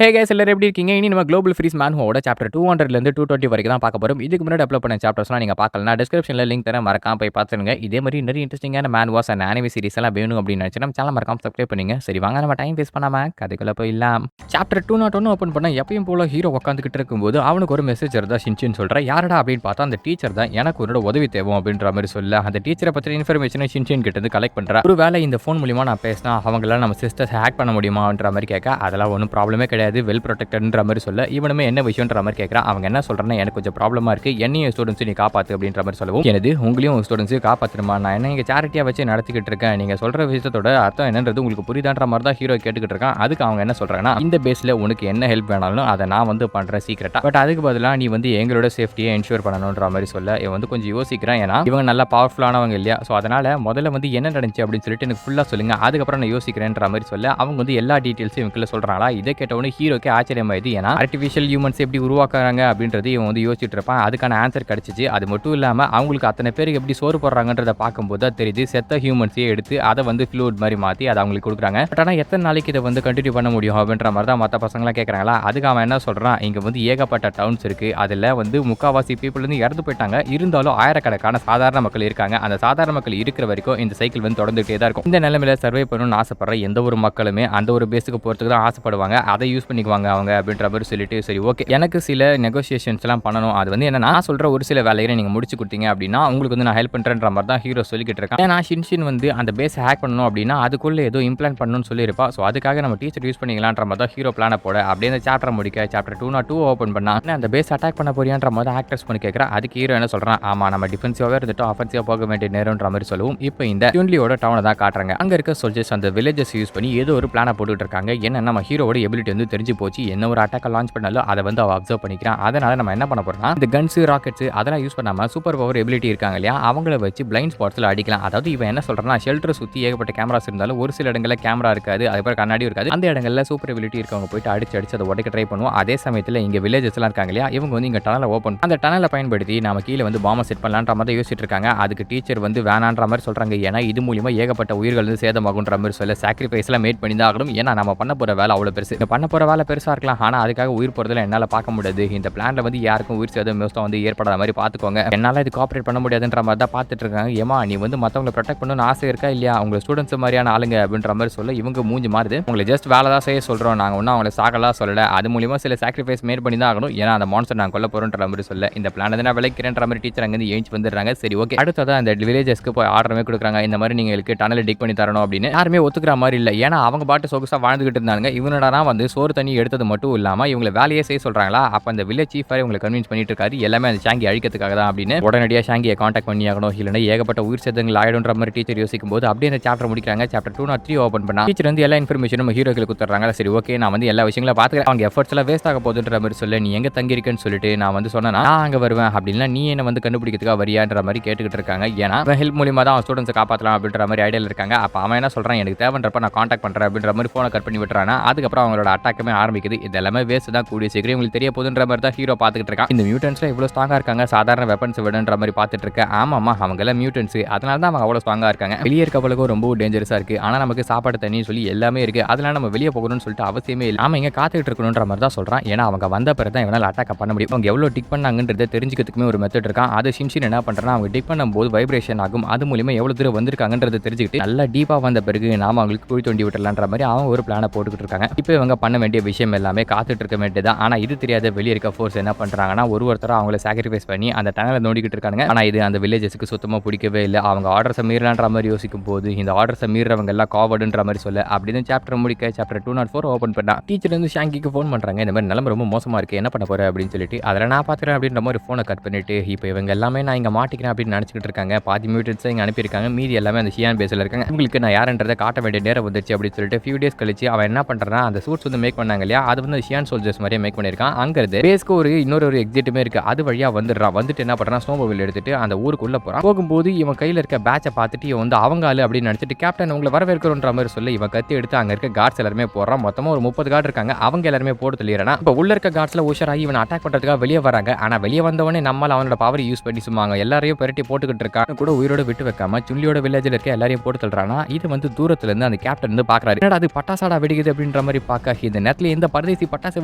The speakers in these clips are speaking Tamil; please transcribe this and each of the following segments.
ஹே கைஸ் எல்லாரும் எப்படி இருக்கீங்க? இனி நம்ம குளோபல் ஃப்ரீஸ் மேன்ஹோட சாப்டர் 200 ல இருந்து 220 வரைக்கும் தான் பார்க்க போறோம். இதுக்கு முன்னாடி அப்லோட் பண்ண சாப்டர்ஸ்லாம் நீங்க பார்க்கலனா டிஸ்கிரிப்ஷன்ல லிங்க் தரேன். மறக்காம போய் பார்த்துருங்க. இதே மாதிரி நிறைய இன்ட்ரஸ்டிங்கான மேன்வாஸ் அண்ட் அனிமே சீரிஸ் எல்லாம் வேணும் அப்படின்னு நினைச்சா நம்ம சேனல் மறக்காம சப்ஸ்கிரைப் பண்ணுங்க. சரி வாங்க நம்ம டைம் வேஸ்ட் பண்ணாம கதைக்குள்ள போயிடலாம். சாப்டர் 201 ஓபன் பண்ணா எப்பயும் போல ஹீரோ உட்காந்துக்கிட்டு இருக்கும்போது அவனுக்கு ஒரு மெசேஜ் வருதா ஷின்சின் சொல்றா. யாரடா அப்படின்னு பார்த்தா அந்த டீச்சர் தான். எனக்கு உன்னோட உதவி தேவை அப்படின்ற மாதிரி சொல்ல அந்த டீச்சரை பத்தி இன்ஃபர்மேஷனை ஷின்சின் கிட்ட இருந்து கலெக்ட் பண்றா. ஒரு வேளை இந்த ஃபோன் மூலமா நான் பேசினா அவங்களால நம்ம சிஸ்டர்ஸ் ஹேக் பண்ண முடியுமான்ற மாதிரி கேட்க அதெல்லாம் ஒன்றும் ப்ராப்ளமே கிடையாது, வெல் ப்ரொடெக்டட் மாதிரி சொல்ல இவனுமே என்ன விஷயம்ன்ற மாதிரி கேட்கறான். அவங்க என்ன சொல்றாங்கன்னா எனக்கு கொஞ்சம் ப்ராப்ளமா இருக்கு, என்னையும் ஸ்டூடெண்ட்ஸ் நீ காப்பாத்து அப்படின்ற மாதிரி சொல்லவும் எனது உங்களையும் ஸ்டூடெண்ட்ஸ் காப்பாத்துமா, நான் என்ன இங்க சேரிட்டியா வச்சு நடத்திக்கிட்டு இருக்கேன், நீங்க சொல்ற விஷயத்தோட அர்த்தம் என்னன்றது உங்களுக்கு புரியுதான்ற மாதிரி தான் ஹீரோ கேட்டுக்கிட்டு இருக்கான். அதுக்கு அவங்க என்ன சொல்றாங்கன்னா இந்த பேஸ்ல உனக்கு என்ன ஹெல்ப் வேணாலும் அதை நான் பண்றேன் சீக்கிரட்டா, பட் அதுக்கு பதிலாக நீ எங்களோட சேஃப்டியை என்ஷூர் பண்ணணும்ன்ற மாதிரி சொல்ல இவன் கொஞ்சம் யோசிக்கிறான். ஏன்னா இவங்க நல்லா பவர்ஃபுல்லானவங்க இல்லையா, ஸோ அதனால முதல்ல என்ன நடந்துச்சு அப்படின்னு சொல்லிட்டு எனக்கு ஃபுல்லா சொல்லுங்க, அதுக்கப்புறம் நான் யோசிக்கிறேன்ற மாதிரி சொல்ல அவங்க எல்லா டீட்டெயில்ஸும் இவங்க சொல்றாங்களா. இதை கேட்டவொன்னு ஹீரோக்கு ஆச்சரியமாயிது. ஏன்னா ஆர்டிஃபிஷியல் ஹியூமன்ஸ் எப்படி உருவாக்குறாங்க அப்படின்றது இவன் யோசிச்சுட்டு இருப்பான். அதுக்கான ஆன்சர் கிடைச்சிச்சு. அது மட்டும் இல்லாம அவங்களுக்கு அத்தனை பேருக்கு எப்படி சோறு போடுறாங்கன்றத பார்க்கும்போது தான் தெரியுது செத்த ஹியூமன்ஸையே எடுத்து அதை ஃப்ளூட் மாதிரி மாற்றி அதை அவங்களுக்கு கொடுக்குறாங்க. பட் ஆனால் எத்தனை நாளைக்கு இதை கண்டினியூ பண்ண முடியும் அப்படின்ற மாதிரி தான் மற்ற பசங்களாம் கேட்குறாங்களா. அதுக்கு அவன் என்ன சொல்கிறான், இங்கே ஏகப்பட்ட டவுன்ஸ் இருக்குது, அதில் முக்கால்வாசி பீப்புள் இறந்து போயிட்டாங்க, இருந்தாலும் ஆயிரக்கணக்கான சாதாரண மக்கள் இருக்காங்க. அந்த சாதாரண மக்கள் இருக்கிற வரைக்கும் இந்த சைக்கிள் தொடர்ந்துகிட்டே தான் இருக்கும். இந்த நிலைமையில சர்வே பண்ணணும்னு ஆசைப்படுற எந்த ஒரு மக்களுமே அந்த ஒரு பேஸுக்கு போகிறதுக்கு தான் ஆசைப்படுவாங்க, அதை யூஸ் பண்ணிக்குவாங்க அவங்க அப்படின்ற மாதிரி சொல்லிட்டு சரி ஓகே எனக்கு சில நெகோசியேஷன்ஸ்லாம் பண்ணணும், அது என்னன்னா நான் சொல்கிற ஒரு சில வேலைகளை நீங்கள் முடிச்சு கொடுத்தீங்க அப்படின்னா உங்களுக்கு நான் ஹெல்ப் பண்ணுறேன்ற மாதிரி தான் ஹீரோ சொல்லிக்கிட்டு இருக்கேன். ஏன்னா ஷின்ஷின் அந்த பேஸ் ஹேக் பண்ணணும் அப்படின்னா அதுக்குள்ளே ஏதோ இம்ப்ளான்ட் பண்ணணும்னு சொல்லியிருப்பா. ஸோ அதுக்காக நம்ம டீச்சர் யூஸ் பண்ணிக்கலான்ற மாதிரி தான் ஹீரோ பிளானை போட அப்படியே அந்த சாப்டர் முடிக்க சாப்டர் 202 ஓப்பன் பண்ணா அந்த பேஸ் அட்டாக் பண்ண போறியான்ற மாதிரி ஆக்டர்ஸ் பண்ணி கேட்குறேன். அதுக்கு ஹீரோ என்ன சொல்கிறான், ஆமாம் நம்ம டிஃபென்சிவாகவே இருந்துட்டு ஆஃபென்சிவாக போக வேண்டிய நேரம்ன்ற மாதிரி சொல்லவும் இப்போ இந்த ட்யூன்லியோட டவுனை தான் காட்டுறாங்க. அங்கே இருக்க சோல்ஜர்ஸ் அந்த வில்லேஜஸ் யூஸ் பண்ணி ஏதோ ஒரு பிளானை போட்டுட்டு இருக்காங்க. என்ன நம்ம ஹீரோட எபிலிட்டி தெரிஞ்சு போச்சு, என்ன ஒரு அட்டாக் லான்ச் பண்ணாலும் அதை அவ அப்சர்வ் பண்ணிக்கிறான். அதனால நம்ம என்ன பண்ண போறோம்னா இந்த கன்ஸ் ராக்கெட்ஸ் அதெல்லாம் யூஸ் பண்ணாம சூப்பர் பவர் எபிலிட்டி இருக்காங்க இல்லையா, அவங்கள வச்சு பிளைண்ட் ஸ்பாட்ஸ்ல அடிக்கலாம். அதாவது இவன் என்ன சொல்றான்னா ஷெல்டர் சுத்தி ஏகப்பட்ட கேமராஸ் இருந்தாலும் ஒரு சில இடங்கள்ல கேமரா இருக்காது, அதுக்கப்புறம் கண்ணாடியும் இருக்காது. அந்த இடங்கள்ல சூப்பர் எபிலிட்டி இருக்கவங்க போயிட்டு அடிச்சு அதை உடைக்க ட்ரை பண்ணுவோம். அதே சமயத்தில் இங்க வில்லேஜஸ் எல்லாம் இருக்காங்க இல்லையா, இவங்க இங்க டனலை ஓப்பன் அந்த டனலை பயன்படுத்தி நம்ம கீழே பாம்பை செட் பண்ணலான்ற மாதிரி யோசிச்சுட்டு இருக்காங்க. அதுக்கு டீச்சர் வேணான்ற மாதிரி சொல்றாங்க. ஏன்னா இது மூலியமா ஏகப்பட்ட உயிர்கள் சேதமாகுன்ற மாதிரி சொல்ல சாக்ரிஃபைஸ் எல்லாம் மேட் பண்ணி தான் ஆகணும். ஏன்னா நம்ம பண்ண போற வேலை அவ்வளவு பெருசு, பண்ண போற வேலை பெருசா இருக்கலாம், ஆனா அதுக்காக உயிர் போறதுல என்னால பார்க்க முடியாது. இந்த பிளான்ல யாருக்கும் உயிர் சேதம் ஏற்படாத மாதிரி பாத்துக்கோங்க, என்னால இது கோஆபரேட் பண்ண முடியாதுன்ற மாதிரி தான் பார்த்துட்டு இருக்காங்க. ஏமா நீ மத்தவங்களை ப்ரொடெக்ட் பண்ணணும்னு ஆசை இருக்கா இல்லையா, உங்க ஸ்டூடெண்ட்ஸ் மாதிரியான ஆளுங்க அப்படின்ற மாதிரி சொல்ல இவங்க மூஞ்சி மாறுது. உங்களை ஜஸ்ட் வேலை தான் செய்ய சொல்றோம், நாங்க ஒன்றும் அவங்களை சாகலாம் சொல்லல, அது மூலியமா சில சாக்ரிஃபைஸ் மேட் பண்ணி தான் ஆகணும், ஏன்னா அந்த மான்ஸ்டர் நான் கொல்ல போறோன்ற மாதிரி சொல்ல இந்த பிளான் நான் விளைக்கிறேன்ற மாதிரி டீச்சர் அங்கிருந்து ஏஞ்சி வந்துடுறாங்க. சரி ஓகே அடுத்ததான் அந்த வில்லேஜஸ்க்கு போய் ஆர்டருமே கொடுக்குறாங்க. இந்த மாதிரி நீங்களுக்கு டனல் டிக் பண்ணி தரணும் அப்படின்னு யாருமே ஒத்துக்கிற மாதிரி இல்லை. ஏன்னா அவங்க பாட்டு சொகுசா வாழ்ந்துகிட்டு இருந்தாங்க. இவனடா சோறு தண்ணி எடுத்தது மட்டும் இல்லாம இவங்களை வேலையே செய்ய சொல்றாங்களா. அப்ப அந்த வில்லேஜ் சீஃப் இவங்களை கன்வின்ஸ் பண்ணிட்டு இருக்காரு, எல்லாமே அந்த ஷாங்கி அழிக்கிறதுக்காக தான் அப்படின்னு. உடனடியாக ஷாங்கியை காண்டாக்ட் பண்ணி ஆகணும், இல்லைன்னா ஏகப்பட்ட உயிர் சேதங்கள் ஆயிடும்ன்ற மாதிரி டீச்சர் யோசிக்கும் போது அப்படியே அந்த சாப்டர் முடிக்கிறாங்க. சாப்டர் 203 ஓப்பன் பண்ணா டீச்சர் எல்லா இன்ஃபர்மேஷனும் ஹீரோக்களுக்கு கொடுத்துறாங்க. சரி ஓகே நான் எல்லா விஷயங்களும் பார்த்துக்கிறேன், அவங்க எஃபர்ட்ஸ் எல்லாம் வேஸ்ட் ஆக போகுதுன்ற மாதிரி சொல்ல நீ எங்க தங்கி இருக்கேன்னு சொல்லிட்டு நான் சொன்னா நான் அங்க வருவேன் அப்படின்னா நீ என்ன கண்டுபிடிக்கிறதுக்காக வரியான்ற மாதிரி கேட்டுக்கிட்டு இருக்காங்க. ஏன்னா ஹெல்ப் மூலியமா தான் ஸ்டூடெண்ட்ஸ் காப்பாற்றலாம் அப்படின்ற மாதிரி ஐடியா இருக்காங்க. அப்ப அவன் என்ன சொல்றான், எனக்கு தேவைன்றப்ப நான் காண்டாக்ட் பண்றேன் அப்படின்ற மாதிரி போனை கட் பண்ணி விட்டுறானா. அதுக்கப்புறம் அவங்களோட அட்டாக்குமே ஆரம்பிக்குது. இது எல்லாமே வேஸ்ட் தான், கூடிய சீக்கிரம் உங்களுக்கு தெரிய போகுதுன்ற மாதிரி தான் ஹீரோ பார்த்துக்கிட்டு இருக்கான். இந்த மியூட்டன்ஸ்ல இவ்வளவு ஸ்ட்ராங்கா இருக்காங்க, சாதாரண வெப்பன்ஸ் விடன்ற மாதிரி பார்த்துட்டு இருக்கேன். ஆமாமா அவங்க எல்லாம் மியூட்டன்ஸ், அதனால தான் அவங்க அவ்வளவு ஸ்ட்ராங்கா இருக்காங்க. வெளியே இருக்கவங்களுக்கும் ரொம்ப டேஞ்சரஸா இருக்கு, ஆனா நமக்கு சாப்பாடு தண்ணி சொல்லி எல்லாமே இருக்கு, அதனால நம்ம வெளியே போகணும்னு சொல்லிட்டு அவசியமே இல்லை, நாம இங்க காத்துக்கிட்டு இருக்கணும்ன்ற மாதிரி தான் சொல்றான். ஏன்னா அவங்க வந்த பிறகு தான் இவனால அட்டாக் பண்ண முடியும். அவங்க எவ்வளவு டிக் பண்ணாங்கன்றதை தெரிஞ்சுக்கிறதுக்குமே ஒரு மெத்தட் இருக்கான். அது ஷின்ஷின் என்ன பண்றான், அவங்க டிக் பண்ணும்போது வைப்ரேஷன் ஆகும், அது மூலியமா எவ்வளவு தூரம் வந்திருக்காங்கன்றதை தெரிஞ்சுக்கிட்டு நல்லா டீப்பா வந்த பிறகு நாம அவங்களுக்கு குழி தோண்டி விட்டுலான்ற மாதிரி அவங்க ஒரு பிளானை போட்டுக்கிட்டு இருக்காங்க. இப்போ இவங்க பண்ண வேண்டிய விஷயம் எல்லாமே காத்துட்டு இருக்க வேண்டியதான். ஆனா இது தெரியாத வெளியே இருக்க ஃபோர்ஸ் என்ன பண்றாங்கன்னா ஒருத்தர அவங்கள சாக்ரிஃபைஸ் பண்ணி அந்த டனலை நோண்டிக்கிட்டு இருக்காங்க. ஆனா இது அந்த வில்லேஜஸ்க்கு சுத்தமா பிடிக்கவே இல்லை. அவங்க ஆர்டர்ஸை மீறலான்ற மாதிரி யோசிக்கும் போது இந்த ஆர்டர்ஸை மீறவங்க எல்லாம் காவர்டுன்ற மாதிரி சொல்ல அப்படின்னு சாப்டர் முடிக்க சாப்டர் 204 ஓப்பன் பண்ணா டீச்சர் ஷாங்கிக்கு ஃபோன் பண்றாங்க. இந்த மாதிரி நிலைமை ரொம்ப மோசமா இருக்கு, என்ன பண்ண போற அப்படின்னு சொல்லிட்டு அதில் நான் பாத்துறேன் அப்படின்ற மாதிரி ஃபோனை கட் பண்ணிட்டு இப்போ இவங்க எல்லாமே நான் இங்க மாட்டிக்கிறேன் அப்படின்னு நினைச்சிட்டு இருக்காங்க. பாதி மியூட்டன்ஸ் இங்க அனுப்பியிருக்காங்க, மீதி எல்லாமே அந்த ஷியான் பேஸ்ல இருக்காங்க. உங்களுக்கு நான் யாருன்றதை காட்ட வேண்டிய நேரம் வந்துச்சு அப்படின்னு சொல்லிட்டு ஃபியூ டேஸ் கழிச்சு அவன் என்ன பண்றான், அந்த சூட்ஸ் மேக் பண்ணாங்க இல்லையா, அது ஷியான் சோல்ஜர்ஸ் மாதிரியே மேக் பண்ணிருக்கான். அங்க இருந்து பேஸ்க்கு இன்னொரு எக்ஸிட்டுமே இருக்கு, அது வழியா வந்துடுறான். வந்துட்டு என்ன பண்றான், ஸ்னோமோபில் எடுத்துட்டு அந்த ஊருக்குள்ள போறான். போகும்போது இவன் கையில இருக்க பேட்சை பார்த்துட்டு இவன் அவங்க ஆளு அப்படின்னு நினைச்சிட்டு கேப்டன் உங்களை வரவேற்கிறோன்ற மாதிரி சொல்லி இவன் கத்தி எடுத்து அங்க இருக்க கார்ட்ஸ் எல்லாருமே போறான். மொத்தமா ஒரு 30 கார்டு இருக்காங்க, அவங்க எல்லாருமே போட்டு தள்ளிடுறான். இப்போ உள்ள இருக்க கார்ட்ஸ்ல உஷாராகி இவன் அட்டாக் பண்றதுக்காக வெளியே வராங்க. ஆனா வெளியே வந்தவனே நம்மால் அவனோட பவர் யூஸ் பண்ணி சும்மாங்க எல்லாரையும் பெரட்டி போட்டுக்கிட்டு இருக்கான். கூட உயிரோட விட்டு வைக்காம சுள்ளியோட வில்லேஜில் இருக்க எல்லாரையும் போட்டு தள்ளுறானா. இது தூரத்துல இருந்து அந்த கேப்டன் பாக்குறாரு, என்னடா அது பட்டாசாடா வெடிக்குது அப்படின்ற மாதிரி பார்க்க இந்த நேரத்துல இந்த பரதேசி பட்டாசு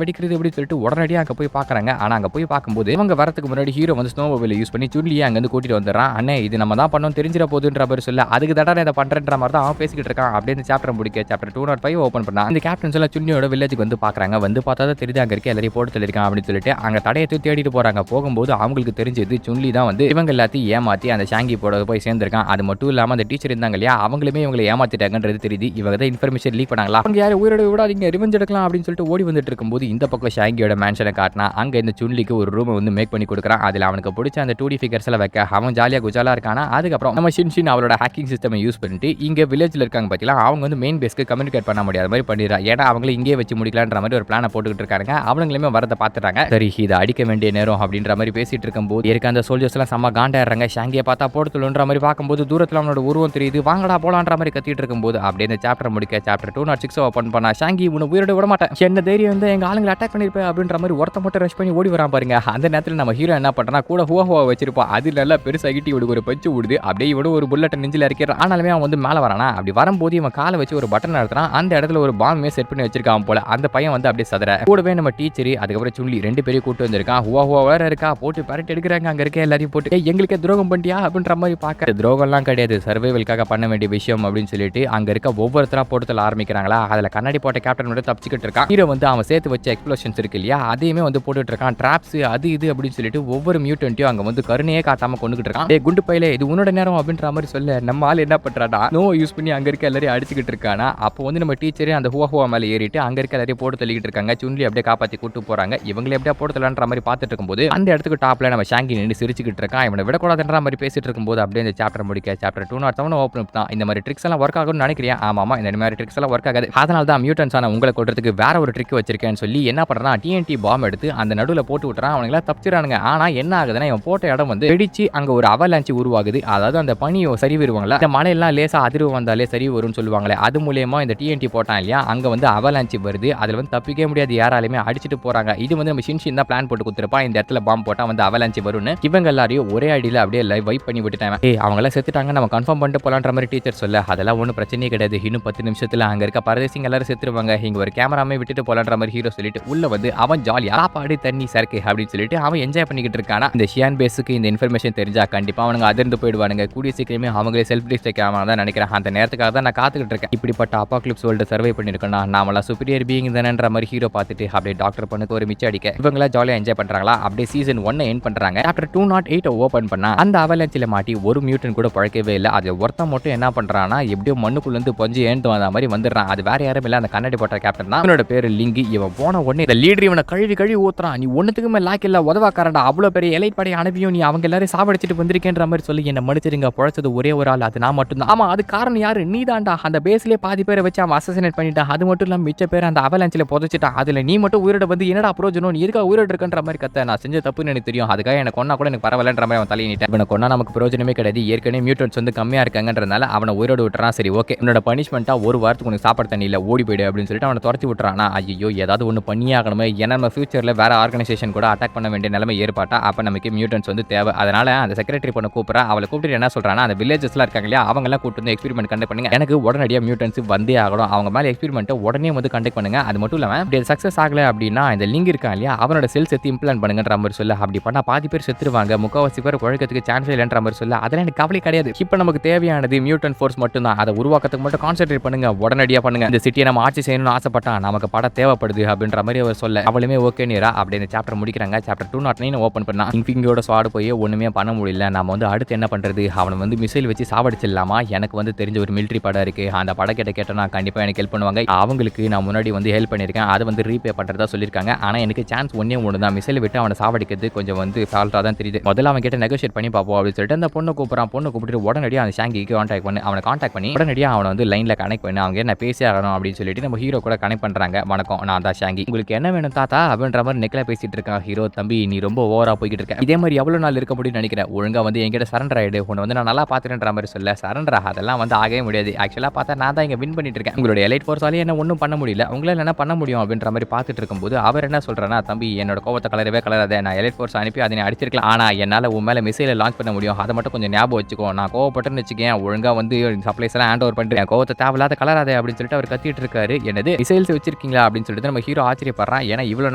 வெடிக்கிறது அப்படின்னு சொல்லிட்டு உடனடியாக அங்க போய் பாக்குறாங்க. ஆனா அங்க போய் பார்க்கும்போது இவங்க வரதுக்கு முன்னாடி ஹீரோ வந்து ஸ்னோமொபைல் யூஸ் பண்ணி சுன்லியை அங்க இருந்து கூட்டிட்டு வந்துடுறான். அண்ணே இது நம்ம தான் பண்ணோம் தெரிஞ்சிட போகுதுன்ற மாதிரி சொல்ல அதுக்கு தடவை இதை பண்றன்ற மாதிரி தான் அவன் பேசிக்கிட்டு இருக்கான். அப்படியே இந்த சாப்டர் முடிக்க சாப்டர் 205 ஓபன் பண்ணா இந்த கேப்டன்ஸ் எல்லாம் சுன்னியோட வில்லேஜுக்கு வந்து பாக்குறாங்க. வந்து பார்த்தா தான் தெரியுது அங்க இருக்க எல்லாரையும் போட்டு தள்ளிருக்கான் அப்படின்னு சொல்லிட்டு அங்க தடையத்தை தேடிட்டு போறாங்க. போகும்போது அவங்களுக்கு தெரிஞ்சது சுன்லி தான் வந்து இவங்க எல்லாத்தையும் ஏமாத்தி அந்த ஷாங்கி போட போய் சேர்ந்திருக்கான். அது மட்டும் இல்லாம அந்த டீச்சர் இருந்தாங்க இல்லையா அவங்களுமே இவங்களை ஏமாத்திட்டாங்கன்றது தெரியுது. இவங்க தான் இன்ஃபர்மேஷன் லீக் பண்ணாங்களா அவங்க யாரும் உயிரோட விடாதீங்க ரிவெஞ்ச் எடுக்கலாம் அப்படின்னு சொல்லிட்டு ஓடி வந்துட்டு இருக்கும்போது இந்த பக்கம் ஷாங்கியோட மேன்ஷனை காட்டினா அங்க இந்த சுன்லிக்கு ஒரு ரூம் வந்து மேக் பண்ணி கொடுக்குறான். அதுல அவனுக்கு பிடிச்ச அந்த 2D ஃபிகர்ஸ் எல்லாம் வைக்க அவன் ஜாலியா குஜாலா இருக்கானா. அதுக்கப்புறம் நம்ம ஷின்ஷின் அவளோட ஹேக்கிங் சிஸ்டம் யூஸ் பண்ணிட்டு இங்க வில்லேஜ்ல இருக்காங்க பாத்தீங்களா அவங்க வந்து மெயின் பேஸ்க்கு கம்யூனிகேட் பண்ண முடியாத மாதிரி பண்ணிடுறா. ஏன்னா அவங்கள இங்கே வச்சு முடிக்கலான்ற மாதிரி ஒரு பிளானை போட்டுக்கிட்டு இருக்காங்க. அவங்களுமே வரதை பார்த்துட்டாங்க. சரி இதை அடிக்க வேண்டிய நேரம் அப்படின்ற மாதிரி பேசிட்டு இருக்கும்போது இருக்க அந்த சோல்ஜர்ஸ் எல்லாம் செம்ம காண்டாடுறாங்க. ஷாங்கியை பார்த்தா போடுத்துலன்ற மாதிரி பார்க்கும்போது தூரத்தில் அவனோட உருவம் தெரியுது. வாங்கடா போலான்ற மாதிரி கத்திட்டு இருக்கும்போது அப்படியே இந்த சாப்டர் முடிக்க சாப்டர் 206 ஓபன் பண்ணா ஷாங்கி உன்னை உயிரோட விட மாட்டேன் என்ன தைரியம் வந்து எங்க ஆளுங்களை அட்டாக் பண்ணிருப்பேன் அப்படின்ற மாதிரி ஒருத்த மட்டும் ரஷ் பண்ணி ஓடி வரான் பாருங்க. அந்த நேரத்தில் நம்ம ஹீரோ என்ன பண்றா கூட ஹுவா வச்சிருப்பா அது நல்லா பெருசாகிட்டு இவனுக்கு ஒரு பச்சு விடுது. அப்படியே இவனு ஒரு புல்லட்டை நெஞ்சில் இறக்கிறான். ஆனாலுமே அவன் வந்து மேலே வரானா. அப்படி வரும்போது இவன் காலை வச்சு ஒரு பட்டன் நடத்துறான். அந்த இடத்துல ஒரு பாம்பே செட் பண்ணி வச்சிருக்கான் போல. அந்த பையன் வந்து அப்படியே சதற கூடவே நம்ம டீச்சர் அதுக்கப்புறம் சுள்ளி 2 பேரையும் கூட்டு வந்திருக்கான். ஹுவா வேற இருக்கா போட்டு பரட்டி எடுக்கிறாங்க. அங்க இருக்க எல்லாரையும் போட்டு எங்களுக்கு துரோகம் பண்ணியா அப்படின்ற மாதிரி பார்க்க துரோகம்லாம் கிடையாது சர்வைவல்காக பண்ண வேண்டிய விஷயம் அப்படின்னு சொல்லிட்டு அங்க இருக்க ஒவ்வொருத்தரா போட்டு ஆரம்பிக்கிறாங்களா. அதுல கண்ணாடி போட்ட கேப்டன் மட்டும் தப்பிச்சுக்கிட்டு இருக்கான். ஹீரோ வந்து அவன் சேர்த்து வச்ச எக்ஸ்ப்ளோஷன்ஸ் இருக்கு இல்லையா அதையுமே வந்து போட்டுட்டு இருக்கான். டிராப்ஸ் அது இது அப்படின்னு சொல்லிட்டு ஒவ்வொரு மியூட்டன்ட்டையும் அங்க வந்து கருணையே காட்டாம கொண்டுகிட்டு இருக்கான். டேய் குண்டு பையில இது உன்னோட நேரம் அப்படின்ற மாதிரி சொல்ல நம்ம ஆள் என்ன பண்றாடா நோ யூஸ் பண்ணி அங்க இருக்க எல்லாரையும் அடிச்சுக்கிட்டு இருக்கானா. அப்போ வந்து நம்ம டீச்சரே அந்த ஹுவா மேல ஏறிட்டு அங்க இருக்க எல்லாரையும் போட்டு தள்ளிக்கிட்டு இருக்காங்க. சுன்லி அப்படியே காப்பாத்தி கூட்டு போறாங்க. இவங்களை எப்படியா போட்டு தள்ளன்ற மாதிரி பார்த்துட்டு இருக்கும்போது அந்த இடத்துக்கு டாப்ல நம்ம ஷாங்கி நின்று சிரிச்சுக்கிட்டு இருக்கான். இவனை விடக்கூடாதுன்ற மாதிரி பேசிட்டு இருக்கும்போது அப்படியே இந்த சாப்டர் முடிக்க சாப்டர் 207 ஓப்பன் தான். இந்த மாதிரி ட்ரிக்ஸ் எல்லாம் ஒர்க் ஆகும்னு நினைக்கிறேன். ஆமா இந்த மாதிரி ட்ரிக்ஸ் எல்லாம் ஒர்க் ஆகாது. அதனால தான் மியூட்டன்ஸ் ஆன உங்களை கொல்றதுக்கு வேற ஒரு ட்ரிக் வச்சிருக்கேன்னு சொல்லி என்ன பண்றான் TNT பாம் எடுத்து அந்த நடுவுல போட்டு விட்டுறான். அவங்கள தப்பிச்சிரானுங்க. ஆனா என்ன ஆகுதுன்னா இவன் போட்ட இடம் வந்து வெடிச்சு அங்க ஒரு அவலாஞ்சி உருவாகுது. அதாவது அந்த பனியோ சரி வருவாங்களா இந்த மலையெல்லாம் லேசா அதிர்வு வந்தாலே சரி வரும்னு சொல்லுவாங்களே அது மூலமா இந்த TNT போட்டான் இல்லையா அங்க வந்து அவலாஞ்சி வருது. அதுல வந்து தப்பிக்கவே முடியாது யாராலுமே அடிச்சுட்டு போறாங்க. இது வந்து நம்ம ஷின்ஷின் தான் பிளான் போட்டு கொடுத்துருப்பான். இந்த இடத்துல பாம் போட்டா வந்து அவலாஞ்சி வரும்னு இவங்க எல்லாரையும் ஒரே அடியில அப்படியே வைப் பண்ணி விட்டுட்டாங்க. அவங்க எல்லாம் செத்துட்டாங்க நம்ம கன்ஃபார்ம் பண்ணிட்டு போலான்ற மாதிரி டீச்சர் சொல்ல அதெல்லாம் ஒன்றும் பிரச்சனையே கிடையாது. இன்னும் 10 நிமிஷத்துல அங்க இருக்க பரதேசிங்க எல்லாரும் செத்துருவாங்க. இங்க ஒரு கேமராமே விட்டுட்டு போலான்ற மாதிரி ஹீரோ சொல்லிட்டு உள்ள வந்து அவன் ஜாலியா சாப்பாடு தண்ணி சரக்கு அப்படின்னு சொல்லிட்டு அவன் என்ஜாய் பண்ணிக்கிட்டு இருக்கானா. இந்த ஷியான் பேஸுக்கு இந்த இன்ஃபர்மேஷன் தெரிஞ்சா கண்டிப்பா அவனுங்க அதிர்ந்து போயிடுவானுங்க. கூடிய சீக்கிரமே அவங்களே செல்ஃப் டிஸ்ட்ரக்ட் ஆகாம தான் நினைக்கிறேன். அந்த நேரத்துக்காக தான் நான் காத்துக்கிட்டு இருக்கேன். இப்படிப்பட்ட அப்பாக்லிப்ஸ் வேர்ல்டு சர்வை பண்ணிருக்கேன்னா நாமெல்லாம் சுப்பீரியர் பீயிங் தானேன்ற மாதிரி ஹீரோ பார்த்துட்டு அப்படியே டாக்டர் பண்ணுக்கு ஒரு மிச்ச அடிக்க இவங்களா ஜாலியா என்ஜாய் பண்றாங்களா. அப்படியே சீசன் 1 எண்ட் பண்றாங்க. சாப்டர் 208 ஓபன் பண்ணா அந்த அவலாஞ்சில மாட்டி ஒரு மியூட்டன் கூட பழக்கவே இல்லை. அது ஒருத்தன் மட்டும் என்ன பண்றானா எப்படியோ மண்ணுக்குள்ள இருந்து கொஞ்சம் ஏந்து வந்த மாதிரி வந்துடுறான். அது வேற யாரும் இல்ல அந்த கண்ணாடி போட்ட கேப்டன் தான். அவனோட பேரு லிங்கி. இவன் போன உடனே இந்த லீடர் இவனை கழுவி ஊத்துறான். நீ ஒண்ணுத்துக்குமே லாக் இல்ல உதவாக்காரடா அவ்வளவு பெரிய எலைட் படை அனுப்பியும் நீ அவங்க எல்லாரும் சாவடிச்சிட்டு வந்திருக்கேன்ற மாதிரி சொல்லி என்ன மன்னிச்சிருங்க பொழைச்சது ஒரே ஒரு ஆள் அது நான் மட்டும் தான். ஆமா அது காரணம் யாரு நீ தான்டா. அந்த பேஸ்லயே பாதி பேரை வச்சு அவன் அசசினேட் பண்ணிட்டான். அது மட்டும் இல்லாம மிச்ச பேர் அந்த அவலாஞ்சில புதைச்சிட்டான். அதுல நீ மட்டும் உயிரோட வந்து என்னடா அப்ரோஜனும் நீ இருக்கா உயிரோட இருக்கன்ற மாதிரி கத்த நான் செஞ்ச தப்புன்னு எனக்கு தெரியும். அதுக்காக எனக்கு கொன்னா கூட எனக்கு பரவாயில்லன்ற மாதிரி அவன் தலையிட்டான். இவனை கொன்னா நமக்கு பிரயோஜனமே கிடையாது. ஏற்கனவே மியூட்டன்ஸ் வந்து கம்மியா இருக்காங்கன்றனால அவனை உயிரோட விட்டுறான். சரி ஓகே உன்னோட பனிஷ்மெண்டா ஒரு வாரத்துக்கு உனக்கு சாப்பாடு தண்ணி இல்ல ஓடி போயிடு அப்படின்னு சொல்லிட்டு அவனை துரத்தி விட்டுறானா. ஐயோ ஏதாவது ஒன்று பண்ணியே ஆகணுமே. ஏன்னா நம்ம ஃபியூச்சர்ல வேற ஆர்கனைசேஷன் கூட அட்டாக் பண்ண வேண்டிய நிலைமை ஏற்பட்டா அப்ப நமக்கு மியூட்டன்ஸ் வந்து தேவை. அதனால அந்த செக்ரட்டரி பண்ண கூப்பிடா அவளை கூப்பிட்டு என்ன சொல்றானா அந்த வில்லேஜஸ்லாம் இருக்காங்க இல்லையா அவங்க எல்லாம் கூப்பிட்டு வந்து எக்ஸ்பெரிமெண்ட் கண்டக்ட் பண்ணுங்க. எனக்கு உடனடியாக மியூட்டன்ஸ் வந்தே ஆகணும். அவங்க மேலே எக்ஸ்பெரிமெண்ட்டை உடனே வந்து கண்டக்ட் பண்ணுங்க. அது மட்டும் இல்லாமல் அப்படி சக்ஸஸ் ஆகல அப்படின்னா இந்த லிங்க் இருக்கான் இல்லையா அவனோட செல்ஸ் எடுத்து இம்ப்ளான்ட் பண்ணுங்கன்ற மாதிரி சொல்ல. அப்படி பண்ணா பாதி பேர் செத்துருவாங்க. முக்காவாசி பேர் குழக்கத்துக்கு சான்ஸ் இல்லைன்ற மாதிரி சொல்ல. அதெல்லாம் எனக்கு கவலை கிடையாது. இப்போ நமக்கு தேவையானது மியூட்டன் ஃபோர்ஸ் மட்டும் தான். அதை உருவாக்கத்துக்கு மட்டும் கான்சென்ட்ரேட் பண்ணுங்க உடனடியாக பண்ணுங்க. இந்த சிட்டியை நம்ம ஆட்சி செய்யணும்னு ஆசைப்பட்டா நமக்கு படம் தேவைப்படுது அப்படின்ற மாதிரி அவர் சொல்ல. அவளுமே ஓகே நீரா அப்படி இந்த சாப்டர் முடிக்கிறாங்க. சாப்டர் 209 ஓப்பன் பண்ணா இன்ஃபிங்கோட ஸ்வாட் போய் ஒண்ணுமே பண்ண முடியல. நம்ம வந்து அடுத்து என்ன பண்றது அவனை வந்து மிசைல் வச்சு சாவடிச்சிடலாமா. எனக்கு வந்து தெரிஞ்ச ஒரு மிலிட்டரி படம் இருக்கு. அந்த படம் கேட்டனா கண்டிப்பா எனக்கு ஹெல்ப் பண்ணுவாங்க. அவங்களுக்கு நான் முன்னாடி வந்து ஹெல்ப் பண்ணியிருக்கேன். அதை வந்து ரீபே பண்றதா சொல்லியிருக்காங்க. ஆனா எனக்கு சான்ஸ் ஒன்னே ஒன்று தான். மிசைல் விட்டு அவனை சாவடிக்கிறது கொஞ்சம் வந்து ஃபால்ட்டா தான் தெரியுது. முதல்ல அவன் கிட்ட நெகோஷியேட் பண்ணி பார்ப்போம் அப்படின்னு சொல்லிட்டு அந்த பொண்ணை கூப்பிடுறான். பொண்ணை கூப்பிட்டு உடனடியாக அந்த ஷாங்கிக்கு கான்டாக்ட் பண்ணி அவனை கான்டாக்ட் பண்ணி உடனடியாக அவனை வந்து லைன்ல கனெக்ட் பண்ணி அவங்க என்ன பேசி ஆகணும் அப்படின்னு சொல்லிட்டு நம்ம ஹீரோ கூட கனெக்ட் பண்றாங்க. வணக்கம் நான் தான் ஷாங்கி. உங்களுக்கு என்ன வேணும் தாத்தா அப்படின்ற மாதிரி நெக்ல பேசிட்டு இருக்கான் ஹீரோ. தம்பி நீ ரொம்ப ஓவரா போய்கிட்டு இருக்க. இதே மாதிரி எவ்வளவு நாள் இருக்க முடியும்னு நினைக்கிறேன். ஒழுங்கா வந்து என்கிட்ட சரண்டர் ஆயிடு. உன்னை வந்து நான் நல்லா பாத்துறேன்ற மாதிரி சொல்ல. சரண்டர் அதெல்லாம் வந்து ஆகவே முடியாது. ஆக்சுவலா பார்த்தா நான் தான் இங்க வின் பண்ணிட்டு இருக்கேன். உங்களுடைய எலைட் ஃபோர்ஸாலே என்ன ஒன்றும் பண்ண முடியல. உங்களால என்ன பண்ண முடியும் அப்படின்ற மாதிரி பார்த்துட்டு இருக்கும்போது அவர் என்ன சொல்றானா தம்பி என்னோட கோவத்தை கலரவே கலராத. நான் எலைட் ஃபோர்ஸ் அனுப்பி அதை அடிச்சிருக்கலாம். ஆனா என்னால உன் மேல மிசைலை லான்ச் பண்ண முடியும். அதை மட்டும் கொஞ்சம் ஞாபகம் வச்சுக்கோ. நான் கோவப்பட்டேன்னு வச்சுக்கேன் ஒழுங்கா வந்து சப்ளைஸ் எல்லாம் ஹேண்ட் ஓவர் பண்றேன். கோவத்தை தேவையில்லாத கலராதே அப்படின்னு சொல்லிட்டு அவர் கத்திட்டு இருக்காரு. என்னது மிசைல்ஸ் வச்சிருக்க இருக்கீங்களா அப்படின்னு சொல்லிட்டு நம்ம ஹீரோ ஆச்சரியப்படுறான். ஏன்னா இவ்வளவு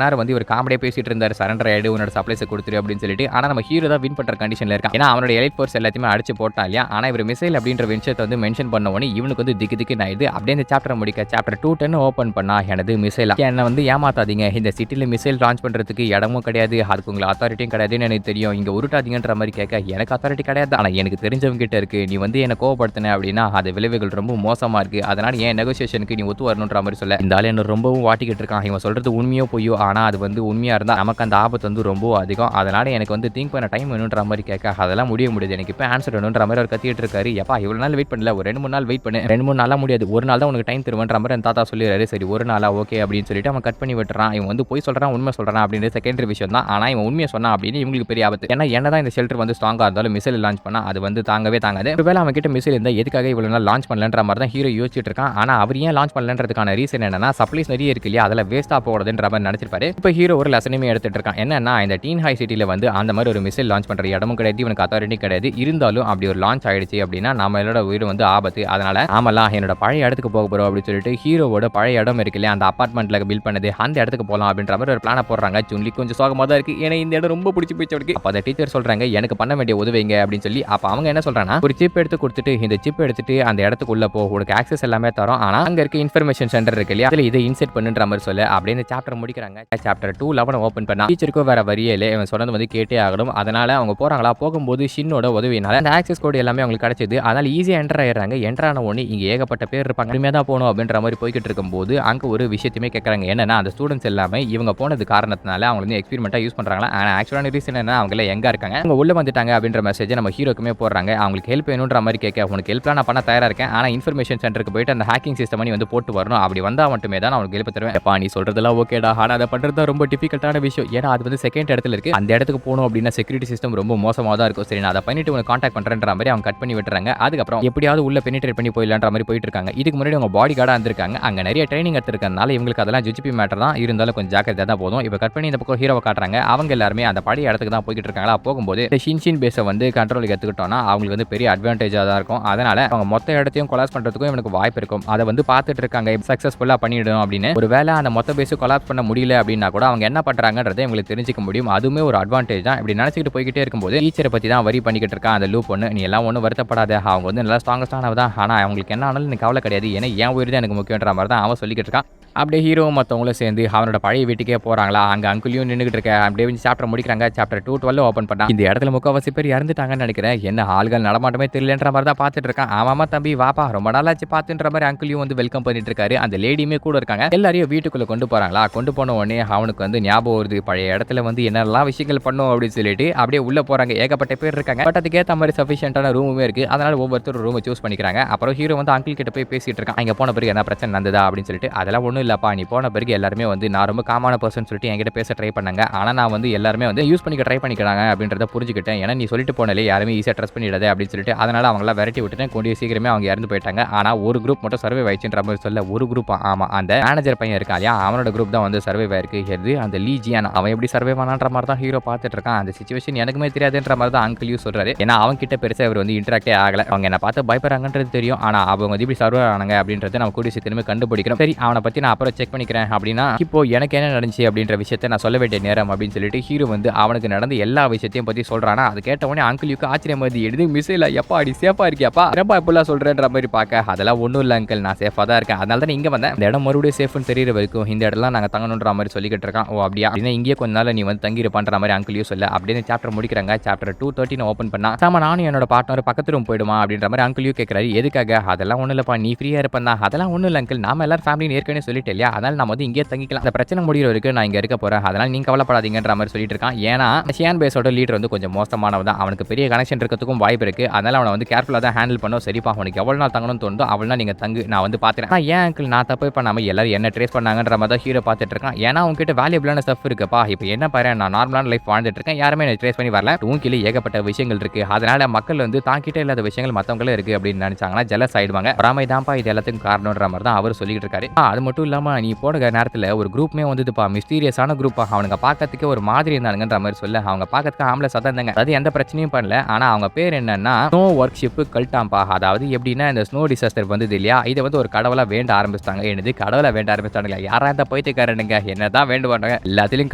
நேரம் வந்து இவர் காமெடியா பேசிட்டு இருந்தாரு, சரண்டர் ஆயிடு உன்னோட சப்ளைஸ் கொடுத்துரு அப்படின்னு சொல்லிட்டு. ஆனா நம்ம ஹீரோ தான் வின் பண்ற கண்டிஷன்ல இருக்கான். ஏன்னா அவனோட எலைட் ஃபோர்ஸ் எல்லாத்தையுமே அடிச்சு போட்டான் இல்லையா. ஆனா இவர் மிசைல் அப்படின்ற விஷயத்தை வந்து மென்ஷன் பண்ண உடனே இவனுக்கு வந்து திக்கு ஆயிடுது. அப்படியே இந்த சாப்டர் முடிக்க சாப்டர் 210 ஓபன் பண்ணா எனது மிசைல் என்ன வந்து ஏமாத்தாதீங்க, இந்த சிட்டில மிசைல் லான்ச் பண்றதுக்கு இடமும் கிடையாது, அதுக்கு உங்களுக்கு அத்தாரிட்டியும் கிடையாதுன்னு எனக்கு தெரியும், இங்க உருட்டாதீங்கன்ற மாதிரி கேட்க எனக்கு அத்தாரிட்டி கிடையாது, ஆனா எனக்கு தெரிஞ்சவங்க கிட்ட இருக்கு, நீ வந்து என்ன கோவப்படுத்தின அப்படின்னா அது விளைவுகள் ரொம்ப மோசமா இருக்கு, அதனால ஏன் நெகோசியேஷனுக்கு நீ ஒத்து வரணுன்ற மாதிரி சொல்ல இந்த ஆள் என்ன ரொம்பவும் வாட்டிக்கிட்டு இருக்கான். இவன் சொல்றது உண்மையோ பொய்யோ, ஆனா அது வந்து உண்மையா இருந்தா நமக்கு அந்த ஆபத்து வந்து ரொம்ப அதிகம், அதனால எனக்கு வந்து திங்க் பண்ண டைம் வேணுன்ற மாதிரி கேட்க அதெல்லாம் முடியாது, எனக்கு இப்போ ஆன்சர் வேணுன்ற மாதிரி அவர் கத்திட்டு இருக்காரு. எப்பா இவ்வளவு நாள் வெயிட் பண்ணல, ஒரு 2-3 நாள் வெயிட் பண்ணு, 2-3 நாளா முடியாது, ஒரு நாள் தான் உனக்கு டைம் தருவேன்ற மாதிரி அந்த தாத்தா சொல்லிடுறாரு. சரி ஒரு நாளா ஓகே அப்படின்னு சொல்லிட்டு அவன் கட் பண்ணி விட்டுறான். இவன் வந்து போய் சொல்றான் உண்மை சொல்றான் அப்படின்றது செகண்டரி விஷயம் தான். ஆனா இவன் உண்மையை சொன்னா அப்படின்னு இவங்களுக்கு பெரிய ஆபத்து. ஏன்னா என்னதான் இந்த ஷெல்டர் வந்து ஸ்ட்ராங்கா இருந்தாலும் மிசைல் லான்ச் பண்ணா அது வந்து தாங்கவே தாங்காது. ஒருவேளை அவன் கிட்ட மிசைல் இருந்தா எதுக்காக இவ்வளவு நாள் லான்ச் பண்ணலன்ற மாதிரி தான் ஹீரோ யோசிச்சுட்டு இருக்கான். ஆனா அவர் ஏன் லான்ச் பண்ணலன்றதுக்கான ரீசன் என்னன்னா சப்ளைஸ் நிறைய இருக்கு இல்லையா, அதில் வேஸ்டா போடுறதுன்ற மாதிரி நினைச்சிருப்பாரு. இப்போ ஹீரோ ஒரு லெசனுமே எடுத்துட்டு இருக்கான். என்னன்னா இந்த டீன் ஹை சிட்டில வந்து அந்த மாதிரி ஒரு மிசைல் லான்ச் பண்ற இடமும் கிடையாது, இவனுக்கு அத்தாரிட்டி கிடையாது, இருந்தாலும் அப்படி ஒரு லான்ச் ஆயிடுச்சு அப்படின்னா நம்மளோட உயிர் வந்து ஆபத்து, அதனால ஆமலாம் என்னோட பழைய இடத்துக்கு போக போறோம் அப்படின்னு சொல்லிட்டு ஹீரோவோட பழைய இடம் இருக்கு இல்லையா, அந்த அபார்ட்மெண்ட்ல பில்ட் பண்ணது அந்த இடத்துக்கு போகலாம் அப்படின்ற மாதிரி ஒரு பிளான போடுறாங்க. ஜுன்லி கொஞ்சம் சோகமா தான் இருக்கு, ஏன்னா இந்த இடம் ரொம்ப பிடிச்சி போயிடுச்சு அவருக்கு. அப்ப அந்த டீச்சர் சொல்றாங்க எனக்கு பண்ண வேண்டிய உதவிங்க அப்படின்னு சொல்லி. அப்ப அவங்க என்ன சொல்றாங்கன்னா ஒரு சிப் எடுத்து கொடுத்துட்டு இந்த சிப் எடுத்துட்டு அந்த இடத்துக்குள்ள போ, உனக்கு ஆக்சஸ் எல்லாமே தரும், ஆனா அங்க இருக்க இன்ஃபர்மேஷன் சென்டர் இருக்கு இல்லையா, அதுல இதை இன்செர்ட் பண்ணுன்ற மாதிரி சொல்ல அப்படியே இந்த சாப்டர் முடிக்கிறாங்க. சாப்டர் 211 ஓபன் பண்ணா டீச்சருக்கும் வேற வழியே இல்லை, இவன் சொன்னது வந்து கேட்டே ஆகணும். அதனால அவங்க போறாங்களா, போகும்போது ஷின்னோட உதவினால அந்த ஆக்சஸ் கோட் எல்லாமே அவங்களுக்கு கிடைச்சது. அதனால ஈஸியா என்டர் ஆயிடுறாங்க. என்டர் ஆன உடனே இங்க ஏகப்பட்ட பேர் இருப்பாங்க, உண்மையா தான் போகணும் அப்படின்ற மாதிரி போய்கிட்டு இருக்கும்போது அங்க ஒரு விஷயத்தையுமே கேட்கறாங்க. என்னன்னா அந்த ஸ்டூடெண்ட்ஸ் எல்லாமே இவங்க போனது காரணத்தினால அவங்க வந்து எக்ஸ்பெரிமெண்டா யூஸ் பண்றாங்களா, ஆனா ஆக்சுவலான ரீசன் என்ன, அவங்க எல்லாம் எங்க இருக்காங்க, அவங்க உள்ள வந்துட்டாங்க அப்படின்ற மெசேஜ் நம்ம ஹீரோக்குமே போடுறாங்க. அவங்களுக்கு ஹெல்ப் வேணும்ன்ற மாதிரி கேட்க உனக்கு ஹெல்ப்லாம் நான் பண்ண தயாரா இருக்கேன், ஆனா இன்ஃபர்மேஷன் சென்டருக்கு போயிட்டு அந்த ஹேக்கிங் சிஸ்டம் நீ வந்து போட்டு வரணும், அப்படி வந்தா மட்டுமே தான் நான் உங்களுக்கு ஹெல்ப் தருவேன். எப்பா நீ சொல்றதெல்லாம் ஓகேடா, ஆனா அதை பண்றது ரொம்ப டிஃபிகல்ட்டான விஷயம், ஏன்னா அது வந்து செகண்ட் இடத்துல இருக்கு, அந்த இடத்துக்கு போகணும் அப்படின்னா செக்யூரிட்டி சிஸ்டம் ரொம்ப மோசமாக தான் இருக்கும். சரி நான் அதை பண்ணிட்டு உனக்கு கான்டாக்ட் பண்றேன்ற மாதிரி அவங்க கட் பண்ணி விட்டுறாங்க. அதுக்கப்புறம் எப்படியாவது உள்ள பெனிட்ரேட் பண்ணி போயிடலான்ற மாதிரி போயிட்டு இருக்காங்க. இதுக்கு முன்னாடி அவங்க பாடி கார்டா இருந்திருக்காங்க, அங்க நிறைய ட்ரைனிங் எடுத்திருக்கனால இவங்களுக்கு அதெல்லாம் ஜிஜிபி மேட்டர் தான், இருந்தாலும் கொஞ்சம் ஜாக்கிரதையா தான் போதும். இப்போ கட் பண்ணி இந்த பக்கம் ஹீரோவை காட்டுறாங்க. அவங்க எல்லாருமே அந்த பழைய இடத்துக்கு தான் போய்கிட்டு இருக்காங்களா. போகும்போது இந்த ஷின்ஷின் பேஸை வந்து கண்ட்ரோலுக்கு எடுத்துக்கிட்டோம்னா அவங்களுக்கு வந்து பெரிய அட்வான்டேஜா தான் இருக்கும். அதனால அவங்க மொத்த இடத்தையும் கொலாப்ஸ் பண்றதுக்கும் இவனுக்கு வாய்ப்பு இருக்கும். அதை வந்து பார்த்துட்டு இருக்காங்க சக்சஸ்ஃபுல்லா பண்ணிடும் அப்படின்னு. ஒருவேளை அந்த மொத்த பேஸை கொலாப்ஸ் பண்ண முடியல அப்படின்னா கூட அவங்க என்ன பண்றாங்கன்றதை உங்களுக்கு தெரிஞ்சுக்க முடியும். அதுவுமே ஒரு அட்வான்டேஜ் தான். இப்படி நினைச்சிட்டு போய்கிட்டே இருக்கும்போது டீச்சரை பத்தி தான் வரி பண்ணிக்கிட்டு இருக்கான் அந்த லூப் ஒன்று. நீ எல்லாம் ஒன்றும் வருத்தப்படாத, அவங்க வந்து நல்லா ஸ்ட்ராங்கஸ்டானவ தான், ஆனா அவங்களுக்கு என்ன ஆனாலும் எனக்கு கவலை கிடையாது, ஏன்னா என் உயிர் தான் எனக்கு முக்கியன்ற மாதிரி தான் அவன் சொல்லிக்கிட்டு இருக்கான். அப்படியே ஹீரோவும் மற்றவங்களும் சேர்ந்து அவனோட பழைய வீட்டுக்கே போறாங்களா. அங்கே அங்குலியும் நின்றுக்கிட்டு இருக்க. அப்படியே சாப்டர் முடிக்கிறாங்க. சாப்டர் 212 ஓப்பன் பண்ணா இந்த இடத்துல முக்கால்வாசி பேர் இறந்துட்டாங்கன்னு நினைக்கிறேன். என்ன ஆள்கள் நடமாட்டமே தெரியலன்ற மாதிரி தான் பார்த்துட்டு இருக்கான். ஆமாமா தம்பி வாப்பா, ரொம்ப நாளாச்சு பார்த்துன்ற மாதிரி அங்குலியும் வந்து வெல்கம் பண்ணிட்டு இருக்காரு. அந்த லேடியுமே கூட இருக்காங்க. எல்லாரையும் வீட்டுக்குள்ள கொண்டு போறாங்களா. கொண்டு போன உடனே அவனுக்கு வந்து ஞாபகம் வருது, பழைய இடத்துல வந்து என்னெல்லாம் விஷயங்கள் பண்ணும் அப்படின்னு சொல்லிட்டு அப்படியே உள்ள போறாங்க. ஏகப்பட்ட பேர் இருக்காங்க. பட் அதுக்கேற்ற மாதிரி சஃபிஷியன்டான ரூமுமே இருக்கு. அதனால ஒவ்வொருத்தர் ரூமை சூஸ் பண்ணிக்கிறாங்க. அப்புறம் ஹீரோ வந்து அங்கிள் கிட்ட போய் பேசிட்டு இருக்கான். அங்கே போன பிறகு என்ன பிரச்சனை நடந்ததா அப்படின்னு சொல்லிட்டு. அதெல்லாம் ஒன்றும் இல்லப்பா, நீ போன பிறகு எல்லாருமே வந்து நான் ரொம்ப காமான பர்சன் சொல்லிட்டு என்கிட்ட பேச ட்ரை பண்ணாங்க. ஆனால் நான் வந்து எல்லாருமே வந்து யூஸ் பண்ணிக்க ட்ரை பண்ணிக்கிறாங்க அப்படின்றத புரிஞ்சுக்கிட்டேன். ஏன்னா நீ சொல்லிட்டு போனாலே யாருமே ஈஸியாக ட்ரஸ்ட் பண்ணிடாது அப்படின்னு சொல்லிட்டு அதனால அவங்களாம் விரட்டி விட்டுட்டேன். கூடிய சீக்கிரமே அவங்க இறந்து போயிட்டாங்க. ஆனால் ஒரு குரூப் மட்டும் சர்வே ஆயிடுச்சுன்ற மாதிரி சொல்ல. ஒரு குரூப் ஆமா அந்த மேனேஜர் பையன் இருக்கா இல்லையா, அவனோட குரூப் தான் வந்து சர்வே ஆயிருக்கு. எது அந்த லீஜியான் அவன் எப்படி சர்வே ஆனான்ற மாதிரி தான் ஹீரோ பார்த்துட்டு இருக்கான். அந்த சிச்சுவேஷன் எனக்குமே தெரியாதுன்ற மாதிரி தான் அங்கிள் சொல்றாரு. ஏன்னா அவங்க கிட்ட பெருசாக இவர் வந்து இன்டராக்டே ஆகல. அவங்க என்ன பார்த்து பயப்படுறாங்கன்றது தெரியும். ஆனால் அவங்க வந்து இப்படி சர்வே ஆனாங்க அப்படின்றத நம்ம கூடிய சீக்கிரமே கண்டுபிடிக்கிறோம். சரி அவனை பற்றி நான் அப்புறம் செக் பண்ணிக்கிறேன் அப்படின்னா இப்போ எனக்கு என்ன நடந்துச்சு அப்படின்ற விஷயத்தை நான் சொல்ல வேண்டிய நேரம் அப்படின்னு சொல்லிட்டு ஹீரோ வந்து அவனுக்கு நடந்த எல்லா விஷயத்தையும் பத்தி சொல்றானா. அது கேட்ட உடனே அங்கிளுக்கு ஆச்சரியம் வந்து எடுத்து மிஸ்ஸில் எப்பா அடி சேஃபா இருக்கியாப்பா, என்னப்பா இப்பெல்லாம் சொல்றேன்ற மாதிரி பார்க்க. அதெல்லாம் ஒன்றும் இல்லை அங்கிள், நான் சேஃபாக தான் இருக்கேன், அதனால தான் இங்கே வந்தேன். இந்த இடம் மறுபடியும் சேஃப்னு தெரியற வரைக்கும் இந்த இடம்லாம் நாங்கள் தங்கணுன்ற மாதிரி சொல்லிக்கிட்டு இருக்கான். ஓ அப்படியா, அப்படின்னா இங்கே கொஞ்ச நாள் நீ வந்து தங்கிருப்பான்ற மாதிரி அங்கிளியும் சொல்ல. அப்படின்னு சாப்டர் முடிக்கிறாங்க. சாப்டர் 213 ஓப்பன் பண்ணா நாம நானும் என்னோட பார்ட்னர் பக்கத்து ரூம் போயிடுமா அப்படின்ற மாதிரி அங்கிளியும் கேட்கிறாரு. எதுக்காக, அதெல்லாம் ஒன்றும் இல்லைப்பா, நீ ஃப்ரீயா இருப்பேன் தான். அதெல்லாம் ஒன்றும் இல்லை அங்கிள், நாம எல்லாரும் ஃபேமிலி ஏற்கனவே சொல்லிட்டு இல்லையா, அதனால நம்ம வந்து இங்கே தங்கிக்கலாம், அந்த பிரச்சனை முடிகிற வரைக்கும் நான் இங்கே இருக்க போகிறேன், அதனால் நீங்கள் கவலைப்படாதீங்கன்ற மாதிரி சொல்லிட்டு இருக்கான். ஏன்னா ஷியான் பேஸோட லீடர் வந்து கொஞ்சம் மோசமானவன் தான், அவனுக்கு பெரிய கனெக்ஷன் இருக்கிறதுக்கும் வாய்ப்பு இருக்குது. அதனால் அவனை வந்து கேர்ஃபுல்லாக தான் ஹேண்டில் பண்ணோம். சரிப்பா உனக்கு எவ்வளோ நாள் தங்கணும்னு தோணுதோ அவ்வளோ நாள் நீங்கள் தங்கு, நான் வந்து பார்த்துறேன். ஏன் அங்கிள் நான் தப்பு பண்ணாமல் எல்லாரும் என்ன ட்ரேஸ் பண்ணாங்கன்ற மாதிரி தான் ஹீரோ பார்த்துட்டு இருக்கான். ஏன்னா உங்ககிட்ட வேல்யூபிளான ஸ்டஃப் இருக்குப்பா. இப்போ என்ன பாரு, நான் நார்மலான லைஃப் வாழ்ந்துட்டு இருக்கேன், யாருமே என்ன ட்ரேஸ் பண்ணி வரல, உங்ககிட்ட ஏகப்பட்ட விஷயங்கள் இருக்குது. அதனால் மக்கள் வந்து தாங்கிட்ட இல்லாத விஷயங்கள் மற்றவங்களும் இருக்குது அப்படின்னு நினச்சாங்கன்னா ஜெலஸ் ஆயிடுவாங்க. பொறாமை தான்ப்பா இது எல்லாத்துக்கும் காரணம்ன்ற மாதிரி தான் அவர் சொல்லிட்டு இருக்காரு. அது மட்டும் இல்லாம நீ போன நேரத்துல ஒரு குரூப்மே வந்துதுப்பா, மிஸ்டீரியஸான குரூப்பா. அவனுங்க பார்க்கறதுக்கே ஒரு மாதிரி இருந்தானுங்கன்ற மாரி சொல்ல, அவங்க பார்க்கறதுக்கு ஆம்பள சதம் இருந்தாங்க. அது எந்த பிரச்சனையும் பண்ணல. ஆனா அவங்க பேர் என்னன்னா ஸ்னோ வொர்க்ஷிப் கல்ட்டாம்பா. அதாவது எப்படின்னா இந்த ஸ்னோ டிசாஸ்டர் வந்தது இல்லையா, இத வந்து ஒரு கடவுளா வேண்ட ஆரம்பிச்சிட்டாங்க. என்னது கடவுளா வேண்ட ஆரம்பிச்சிட்டானுங்களா? யாரா இந்த பைத்தியக்காரனுங்க என்னதான் வேண்டுவானுங்க, எல்லாத்திலும்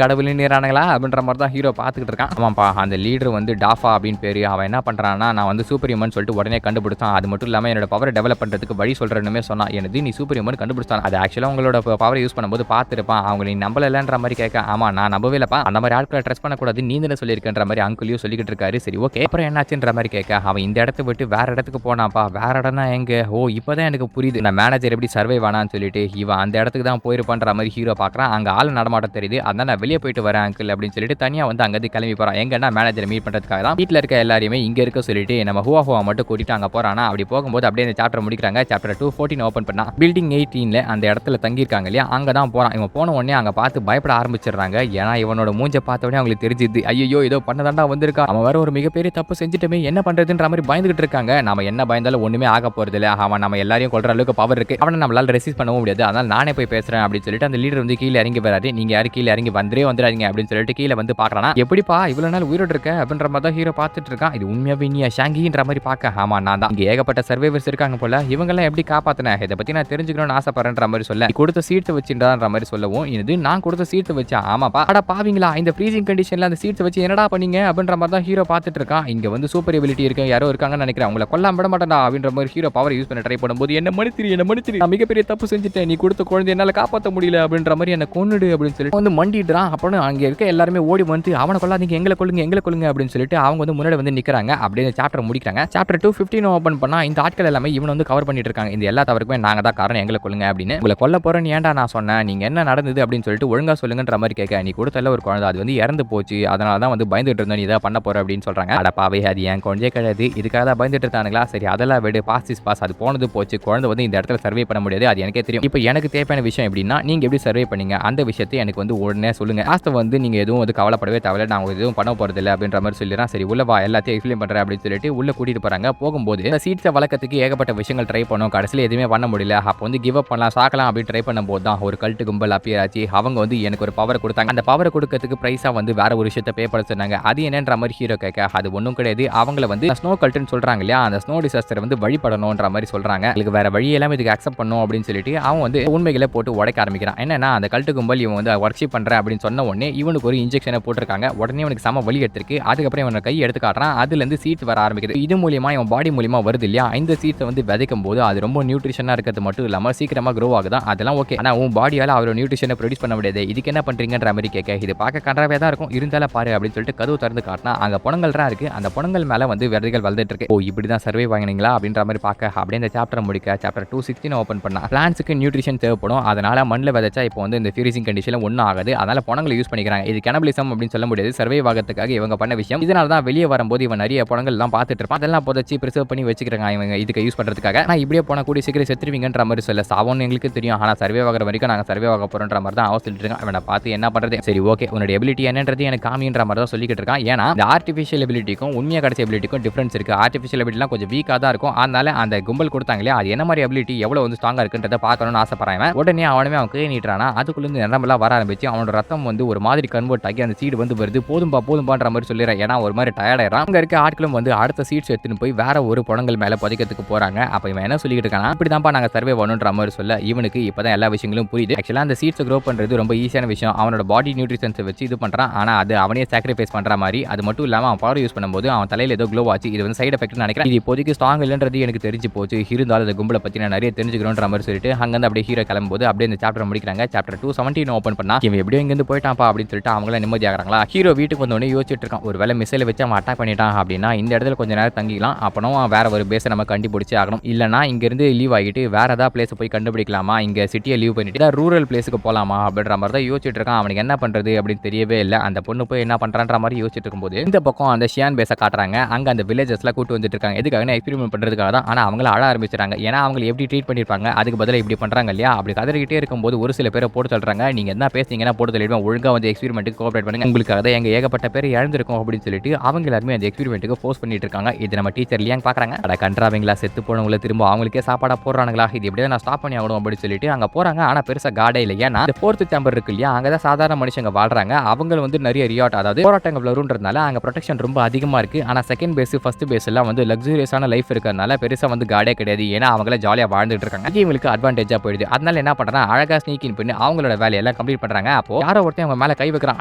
கடவுள்னு நீரானுங்களா அப்படின்ற மாதிரி தான் ஹீரோ பார்த்துக்கிட்டு இருக்கான். ஆமாப்பா, அந்த லீடர் வந்து டாஃபா அப்படின்னு பேரு. அவன் என்ன பண்றான்னா, நான் வந்து சூப்பர் ஹியூமன் சொல்லிட்டு உடனே கண்டுபிடிச்சான். அது மட்டும் இல்லாம என்னோட பவரை டெவலப் பண்றதுக்கு வழி சொல்றேன்னு சொன்னான். என்னது நீ சூப்பர் ஹியூமன் கண்டுபிடிச்சான்? அது ஆக்சுவலா உங்களோட பவரை யூஸ் பண்ணும்போது பார்த்துருப்பான். அவங்க நீ நம்பலன்ற மாதிரி கேட்க, ஆமா நான் நம்பவே இல்லப்பா, அந்த மாதிரி ஆட்களை ட்ரஸ்ட் பண்ணக்கூடாது, நீ தானே சொல்லியிருக்கன்ற மாதிரி அங்கிளியும் சொல்லிக்கிட்டு இருக்காரு. சரி ஓகே, அப்புறம் என்னாச்சுன்ற மாதிரி கேட்க, அவன் இந்த இடத்த விட்டு வேற இடத்துக்கு போனாப்பா. வேற இடம்னா எங்க? ஓ இப்பதான் எனக்கு புரியுது, நான் மேனேஜர் எப்படி சர்வை ஆனான்னு சொல்லிட்டு இவன் அந்த இடத்துக்கு தான் போயிருப்பான்ற மாதிரி ஹீரோ பார்க்கறான். அங்க ஆள் நடமாட்டம் தெரியுது. அதான் நான் வெளியே போயிட்டு வரேன் அங்கிள் அப்படின்னு சொல்லிட்டு தனியா வந்து அங்கிருந்து கிளம்பி போறான். எங்கன்னா மேனேஜரை மீட் பண்றதுக்காக தான். வீட்டில் இருக்க எல்லாரையுமே இங்க இருக்க சொல்லிட்டு நம்ம ஹுவா மட்டும் கூட்டிட்டு அங்க போறானா. அப்படி போகும்போது அப்படியே இந்த சாப்டர் முடிக்கிறாங்க. சாப்டர் 214 ஓபன் பண்ணா பில்டிங் 18ல அந்த இடத்துல தங்கி இருக்காங்க இல்லையா, அங்க தான் போறான். இவன் போன உடனே அங்க பார்த்து பயப்பட ஆரம்பிச்சிடுறாங்க. ஏன்னா இவனோட மூஞ்ச பார்த்த உடனே அவங்களுக்கு தெரிஞ்சுது, ஐயோ ஏதோ பண்ணதாண்டா வந்திருக்கா, அவன் வேற ஒரு மிகப்பெரிய தப்பு செஞ்சுட்டுமே, என்ன பண்றதுன்ற மாதிரி பயந்துகிட்டு இருக்காங்க. நம்ம என்ன பயந்தாலும் ஒண்ணுமே ஆக போறது இல்ல, அவன் நம்ம எல்லாரையும் கொல்ற அளவுக்கு பவர் இருக்கு, அவனை நம்மளால ரெசிஸ்ட் பண்ணவும் முடியாது, அதனால நானே போய் பேசுறேன் அப்படின்னு சொல்லிட்டு அந்த லீடர் வந்து கீழே இறங்கி வராரு. நீங்க யாரு கீழே இறங்கி வந்துடாதீங்க அப்படின்னு சொல்லிட்டு கீழே வந்து பாக்குறானா. எப்படிப்பா இவ்வளவு நாள் உயிரோடு இருக்க அப்படின்ற மாதிரி தான் ஹீரோ பார்த்துட்டு இருக்கான். இது உண்மையாவே நீ ஷாங்கின்ற மாதிரி பார்க்க, ஆமா நான் தான். இங்க ஏகப்பட்ட சர்வைவர்ஸ் இருக்காங்க போல, இவங்கெல்லாம் எப்படி காப்பாத்தின, இதை பத்தி நான் தெரிஞ்சுக்கணும்னு ஆசைப்படுறேன்ற மாதிரி சொல்ல, கொடுத்த சீட்ஸ் வச்சுன்ற மாதிரி சொல்லவும், இது நான் கொடுத்த சீட்ஸ் வச்சா, ஆமாப்பா அட பாவீங்களா, இந்த ஃப்ரீசிங் கண்டிஷன்ல அந்த சீட்ஸ் வச்சு என்னடா பண்ணீங்க அப்படின்ற மாதிரி தான் ஹீரோ பார்த்துட்டு இருக்கான். இங்க வந்து சூப்பர் எபிலிட்டி இருக்கு, யாரோ இருக்காங்கன்னு நினைக்கிறேன், அவங்கள கொல்லாம விட மாட்டேன்டா அப்படின்ற மாதிரி ஹீரோ பவர் யூஸ் பண்ண ட்ரை பண்ணும்போது, என்ன மன்னிச்சிரு நான் மிகப்பெரிய தப்பு செஞ்சுட்டேன், நீ கொடுத்த குழந்தை என்னால காப்பாற்ற முடியல அப்படின்ற மாதிரி என்ன கொன்னுடு அப்படின்னு சொல்லிட்டு வந்து மண்டிடுறான். அப்புறம் அங்க இருக்க எல்லாருமே ஓடி வந்து அவனை கொல்லாதீங்க, எங்களை கொல்லுங்க அப்படின்னு சொல்லிட்டு அவங்க வந்து முன்னாடி வந்து நிக்கிறாங்க. அப்படியே சாப்டர் முடிக்கிறாங்க. சாப்டர் 215 ஓபன் பண்ணா இந்த ஆட்கள் எல்லாமே இவன் வந்து கவர் பண்ணிட்டு இருக்காங்க. இந்த எல்லா தவறுக்குமே நாங்க தான் காரணம், எங்களை கொல்லுங்க அப்படின்னு. உங்களை கொல்ல போறேன்னு ஏன்டா நான் சொன்னேன், நீங்க என்ன நடந்தது அப்படின்னு சொல்லிட்டு ஒழுங்கா சொல்லுங்கன்ற மாதிரி கேட்க, நீ கொடுத்தல ஒரு குழந்தை அது வந்து இறந்து போச்சு, அதனால தான் வந்து பயந்துட்டு இருந்தோம், நீ இதை பண்ண போற அப்படின்னு சொல்றாங்க. அட பாவே, அது என் குழந்தையே கிடையாது, இதுக்காக தான் பயந்துட்டு இருக்கானுங்களா, சரி அதெல்லாம் விடு, பாஸ் இஸ் பாஸ், அது போனது போச்சு, குழந்தை வந்து இந்த இடத்துல சர்வே பண்ண முடியாது, அது எனக்கே தெரியும். இப்போ எனக்கு தேவையான விஷயம் எப்படின்னா, நீங்க எப்படி சர்வே பண்ணீங்க அந்த விஷயத்தை எனக்கு வந்து உடனே சொல்லுங்க. லாஸ்ட் வந்து நீங்க எதுவும் வந்து கவலைப்படவே தேவையில்ல, நான் எதுவும் பண்ண போறது இல்லை அப்படின்ற மாதிரி சொல்லிடுறான். சரி உள்ள வா, எல்லாத்தையும் எக்ஸ்பிளைன் பண்றேன் அப்படின்னு சொல்லிட்டு உள்ள கூட்டிட்டு போறாங்க. போகும்போது இந்த சீட்ஸை வளர்க்கறதுக்கு ஏகப்பட்ட விஷயங்கள் ட்ரை பண்ணோம், கடைசியில் எதுவுமே பண்ண முடியல. அப்போ வந்து கிவ் அப் பண்ணலாம், சாக்கலாம் அப்படின்னு ட்ரை பண்ணும்போது தான் ஒரு கல்ட்டு கும்பல் அப்பியர் ஆச்சு. அவங்க வந்து எனக்கு ஒரு பவர் கொடுத்தாங்க, அந்த பவர் கொடுக்கறதுக்கு பிரைஸா வந்து வேற ஒரு விஷயத்தை பே பண்ண சொன்னாங்க. அது என்னன்ற மாதிரி ஹீரோ கேட்க, அது ஒன்றும் கிடையாது, அவங்கள வந்து ஸ்னோ கல்ட்டுன்னு சொல்றாங்க இல்லையா, அந்த ஸ்னோ டிசாஸ்டர் வந்து வழிபடணும்ன்ற மாதிரி சொல்றாங்க. உங்களுக்கு வேற வழி எல்லாம் இதுக்கு அக்செப்ட் பண்ணும் அப்படின்னு சொல்லிட்டு அவன் வந்து உண்மைகளை போட்டு உடைக்க ஆரம்பிக்கிறான். என்னன்னா அந்த கல்ட்டு கும்பல் இவன் வந்து ஒர்க்ஷிப் பண்றேன் அப்படின்னு சொன்ன உடனே இவனுக்கு ஒரு இன்ஜெக்ஷனை போட்டிருக்காங்க. உடனே இவனுக்கு சம வலி எடுத்திருக்கு. அதுக்கப்புறம் இவனை கை எடுத்து காட்டுறான். அதுல இருந்து சீட்ஸ் வர ஆரம்பிக்குது. இது மூலியமா இவன் பாடி மூலியமா வருது இல்லையா, இந்த சீட்ஸை வந்து விதைக்கும் போது அது ரொம்ப நியூட்ரிஷனா இருக்கிறது மட்டும் இல்லாம சீக்கிரமா க்ரோ ஆகுதான். அதெல்லாம் ஓகே, ஆனா உன் பாடியால அவரோட நியூட்ரிஷனை ப்ரொடியூஸ் பண்ண முடியாது, இதுக்கு என்ன பண்றீங்கன்ற மாதிரி கேட்க, இது பார்க்க கன்றாவே தான் இருக்கும், இருந்தாலும் பாரு அப்படின்னு சொல்லிட்டு கதவு திறந்து காட்டினா அங்க புணங்கள்லாம் இருக்கு. அந்த புணங்கள் மேல வந்து விதைகள் வளர்ந்துட்டு இருக்கு. ஓ இப்படிதான் சர்வே வாங்கினீங்களா அப்படின்ற மாதிரி பார்க்க, அப்படியே இந்த சாப்டர் முடிக்க சாப்டர் 216 ஓபன் பண்ணா பிளான்ட்ஸ்க்கு நியூட்ரிஷன் தேவைப்படும், அதனால மண்ணில் விதைச்சா இப்போ வந்து இந்த ஃப்ரீசிங் கண்டிஷன்ல ஒன்றும் ஆகாது, அதனால புணங்களை யூஸ் பண்ணிக்கிறாங்க. இது கனபலிசம் அப்படின்னு சொல்ல முடியாது, சர்வே ஆகிறதுக்காக இவங்க பண்ண விஷயம். இதனால தான் வெளியே வரும்போது இவன் நிறைய புணங்கள் எல்லாம் பார்த்துட்டு இருப்பான், அதெல்லாம் புதைச்சி ப்ரிசர்வ் பண்ணி வச்சுக்கிறாங்க இவங்க இதுக்கு யூஸ் பண்றதுக்காக. நான் இப்படியே போனா கூடிய சீக்கிரம் செத்துருவீங்கன்ற மாதிரி சொல்ல, சாவோன்னு எங்களுக்கு தெரியும், ஆனா சர்வே ஆகிற வரைக்கும் நாங்கள் சர்வே ஆக போறோன்ற மாதிரி தான் அவன் சொல்லிட்டு இருக்கான். அவனை பார்த்து என்ன பண்றது, சரி ஓகே உன்னோட எபிலிட்டி என்னன்றது எனக்கு காமின்ற மாதிரி தான் சொல்லிக்கிட்டு இருக்கான். ஏன்னா இந்த ஆர்டிஃபிஷியல் எபிலிட்டிக்கும் உண்மையாக கிடைச்ச எபிலிட்டிக்கும் டிஃபரன்ஸ் இருக்கு. ஆர்டிஃபிஷியல் எபிலிட்டிலாம் கொஞ்சம் வீக்காக தான் இருக்கும், அதனால அந்த கும்பல் கொடுத்தாங்க இல்லையா, அது என்ன மாதிரி எபிலிட்டி எவ்வளவு வந்து ஸ்ட்ராங்கா இருக்குன்றத பார்க்கணும்னு ஆசைப்படுறான். உடனே அவனுமே அவன் கை நீட்டுறானா, அதுக்குள்ள இருந்து நிறமெல்லாம் வர ஆரம்பிச்சு அவனோட ரத்தம் வந்து ஒரு மாதிரி கன்வெர்ட் ஆகி அந்த சீடு வந்து வருது. போதும்பான்ற மாதிரி சொல்லிடுறான். ஏன்னா ஒரு மாதிரி டயர்ட் ஆயிடுறான். அங்க இருக்க ஆட்களும் வந்து அடுத்த சீட்ஸ் எடுத்துன்னு போய் வேற ஒரு புணங்கள் மேல பதிக்கிறதுக்கு போறாங்க. அப்ப இவன் என்ன சொல்லிட்டு இருக்கானா, இப்படிதான்ப்பா நாங்க சர்வே பண்ணணும்ன்ற மாதிரி சொல்ல, இவனுக்கு இப்பதான் எல்லா விஷயங்களும் புரியுது. ஆக்சுவலா அந்த சீட்ஸ் க்ரோ பண்றது ரொம்ப ஈஸியான விஷயம், அவனோட பாடி நியூட்ரிஷன்ஸ் வச்சு இது பண்றான். ஆனா அது அவனே சாக்ரிஃபைஸ் பண்ற மாதிரி. அது மட்டும் இல்லாம அவன் பவர் யூஸ் பண்ணும்போது அவன் தலையில ஏதோ க்ளோ ஆச்சு, இது வந்து சைடு எஃபெக்ட் நினைக்கிறேன். இது இப்போதைக்கு ஸ்ட்ராங் இல்லன்றது எனக்கு தெரிஞ்சு போச்சு, இருந்தாலும் அந்த கும்பலை பத்தி நான் நிறைய தெரிஞ்சுக்கணும்ன்ற மாதிரி சொல்லிட்டு அங்கிருந்து அப்படியே ஹீரோ கிளம்பும்போது அப்படியே இந்த சாப்டர் முடிக்கிறாங்க. சாப்டர் 217 ஓபன் பண்ணா இவன் எப்படியோ இங்கிருந்து போயிட்டான்ப்பா அப்படின்னு சொல்லிட்டு அவங்கள நிம்மதியாகிறாங்களா. ஹீரோ வீட்டுக்கு வந்தோடனே யோசிச்சுட்டு இருக்கான், ஒரு வேலை மிசைல வச்சு அவன் அட்டாக் பண்ணிட்டான் அப்படின்னா இந்த இடத்துல கொஞ்ச நேரம் தங்கிக்கலாம், அப்பனும் வேற ஒரு பேஸை நம்ம கண்டுபிடிச்சு ஆகணும், இல்லைனா இங்க இருந்து லீவ் ஆகிட்டு வேற ஏதாவது பிளேஸ் போய் கண்டுபிடிக்கலாமா, இங்க சிட்டியை லீவ் பண்ணிட்டு ரூரல் பிளேஸுக்கு போலாமா அப்படின்ற மாதிரி தான் யோசிச்சுட்டு இருக்கான். அவனுக்கு என்ன பண்றது அப்படின்னு தெரியவே இல்லை. அந்த பொண்ணு போய் என்ன பண்றான்ற மாதிரி யோசிச்சுட்டு இருக்கும்போது இந்த பக்கம் அந்த ஷியான் பேஸை காட்டுறாங்க. அங்க அந்த வில்லேஜஸ்லாம் கூட்டு வந்துட்டு இருக்காங்க, எதுக்காக எக்ஸ்பெரிமெண்ட் பண்றதுக்காக தான். ஆனா அவங்கள அழ ஆரம்பிச்சிட்டாங்க, ஏன்னா அவங்க எப்படி ட்ரீட் பண்ணிருப்பாங்க, அதுக்கு பதிலாக இப்படி பண்றாங்க இல்லையா. அப்படி கதறிக்கிட்டே இருக்கும்போது ஒரு சில பேரை போட்டு தள்ளுறாங்க. நீங்க என்ன பேசுனீங்கன்னா போட்டு தள்ளிடுவேன், ஒழுங்கா வந்து எக்ஸ்பெரிமெண்ட்டுக்கு கோஆபரேட் பண்ணுங்க, உங்களுக்காக தான் எங்க ஏகப்பட்ட பேர் இழந்திருக்கும் அப்படின்னு சொல்லிட்டு அவங்க எல்லாருமே அந்த எக்ஸ்பெரிமெண்ட்டுக்கு ஃபோர்ஸ் பண்ணிட்டு இருக்காங்க. இது நம்ம டீச்சர் லியாங் பாக்குறாங்க. அட கன்றாவீங்களா, செத்து போனவங்கள திரும்ப அவங்களுக்கே சாப்பாடா போடுறானுங்களா, இது எப்படியா நான் ஸ்டாப் பண்ணி ஆகணும் அப்படின்னு சொல்லிட்டு அங்க போறாங்க. ஆனா பெருசா காடே இல்ல. ஏன்னா இந்த 4th சேம்பர் இருக்கு இல்லையா, அங்கதான் சாதாரண மனுஷங்க வாழ்றாங்க. அவங்க வந்து நிறைய ரியாட் அதாவது போராட்டங்கள் வரும்ன்றதுனால அங்க ப்ரொடெக்ஷன் ரொம்ப அதிகமா இருக்கு. ஆனா செகண்ட் பேஸ், ஃபர்ஸ்ட் பேஸ் எல்லாம் வந்து லக்ஸூரியஸான லைஃப் இருக்கறனால பெருசா வந்து காடே கிடையாது. ஏன்னா அவங்களே ஜாலியா வாழ்ந்துட்டு இருக்காங்க. இது இவங்களுக்கு அட்வான்டேஜா போயிடுது. அதனால என்ன பண்றாங்க, அழகா ஸ்னீக் இன் பண்ணி அவங்களோட வேலையெல்லாம் கம்ப்ளீட் பண்றாங்க. அப்போ யாரோ ஒருத்தன் அவங்க மேல கை வைக்கிறான்.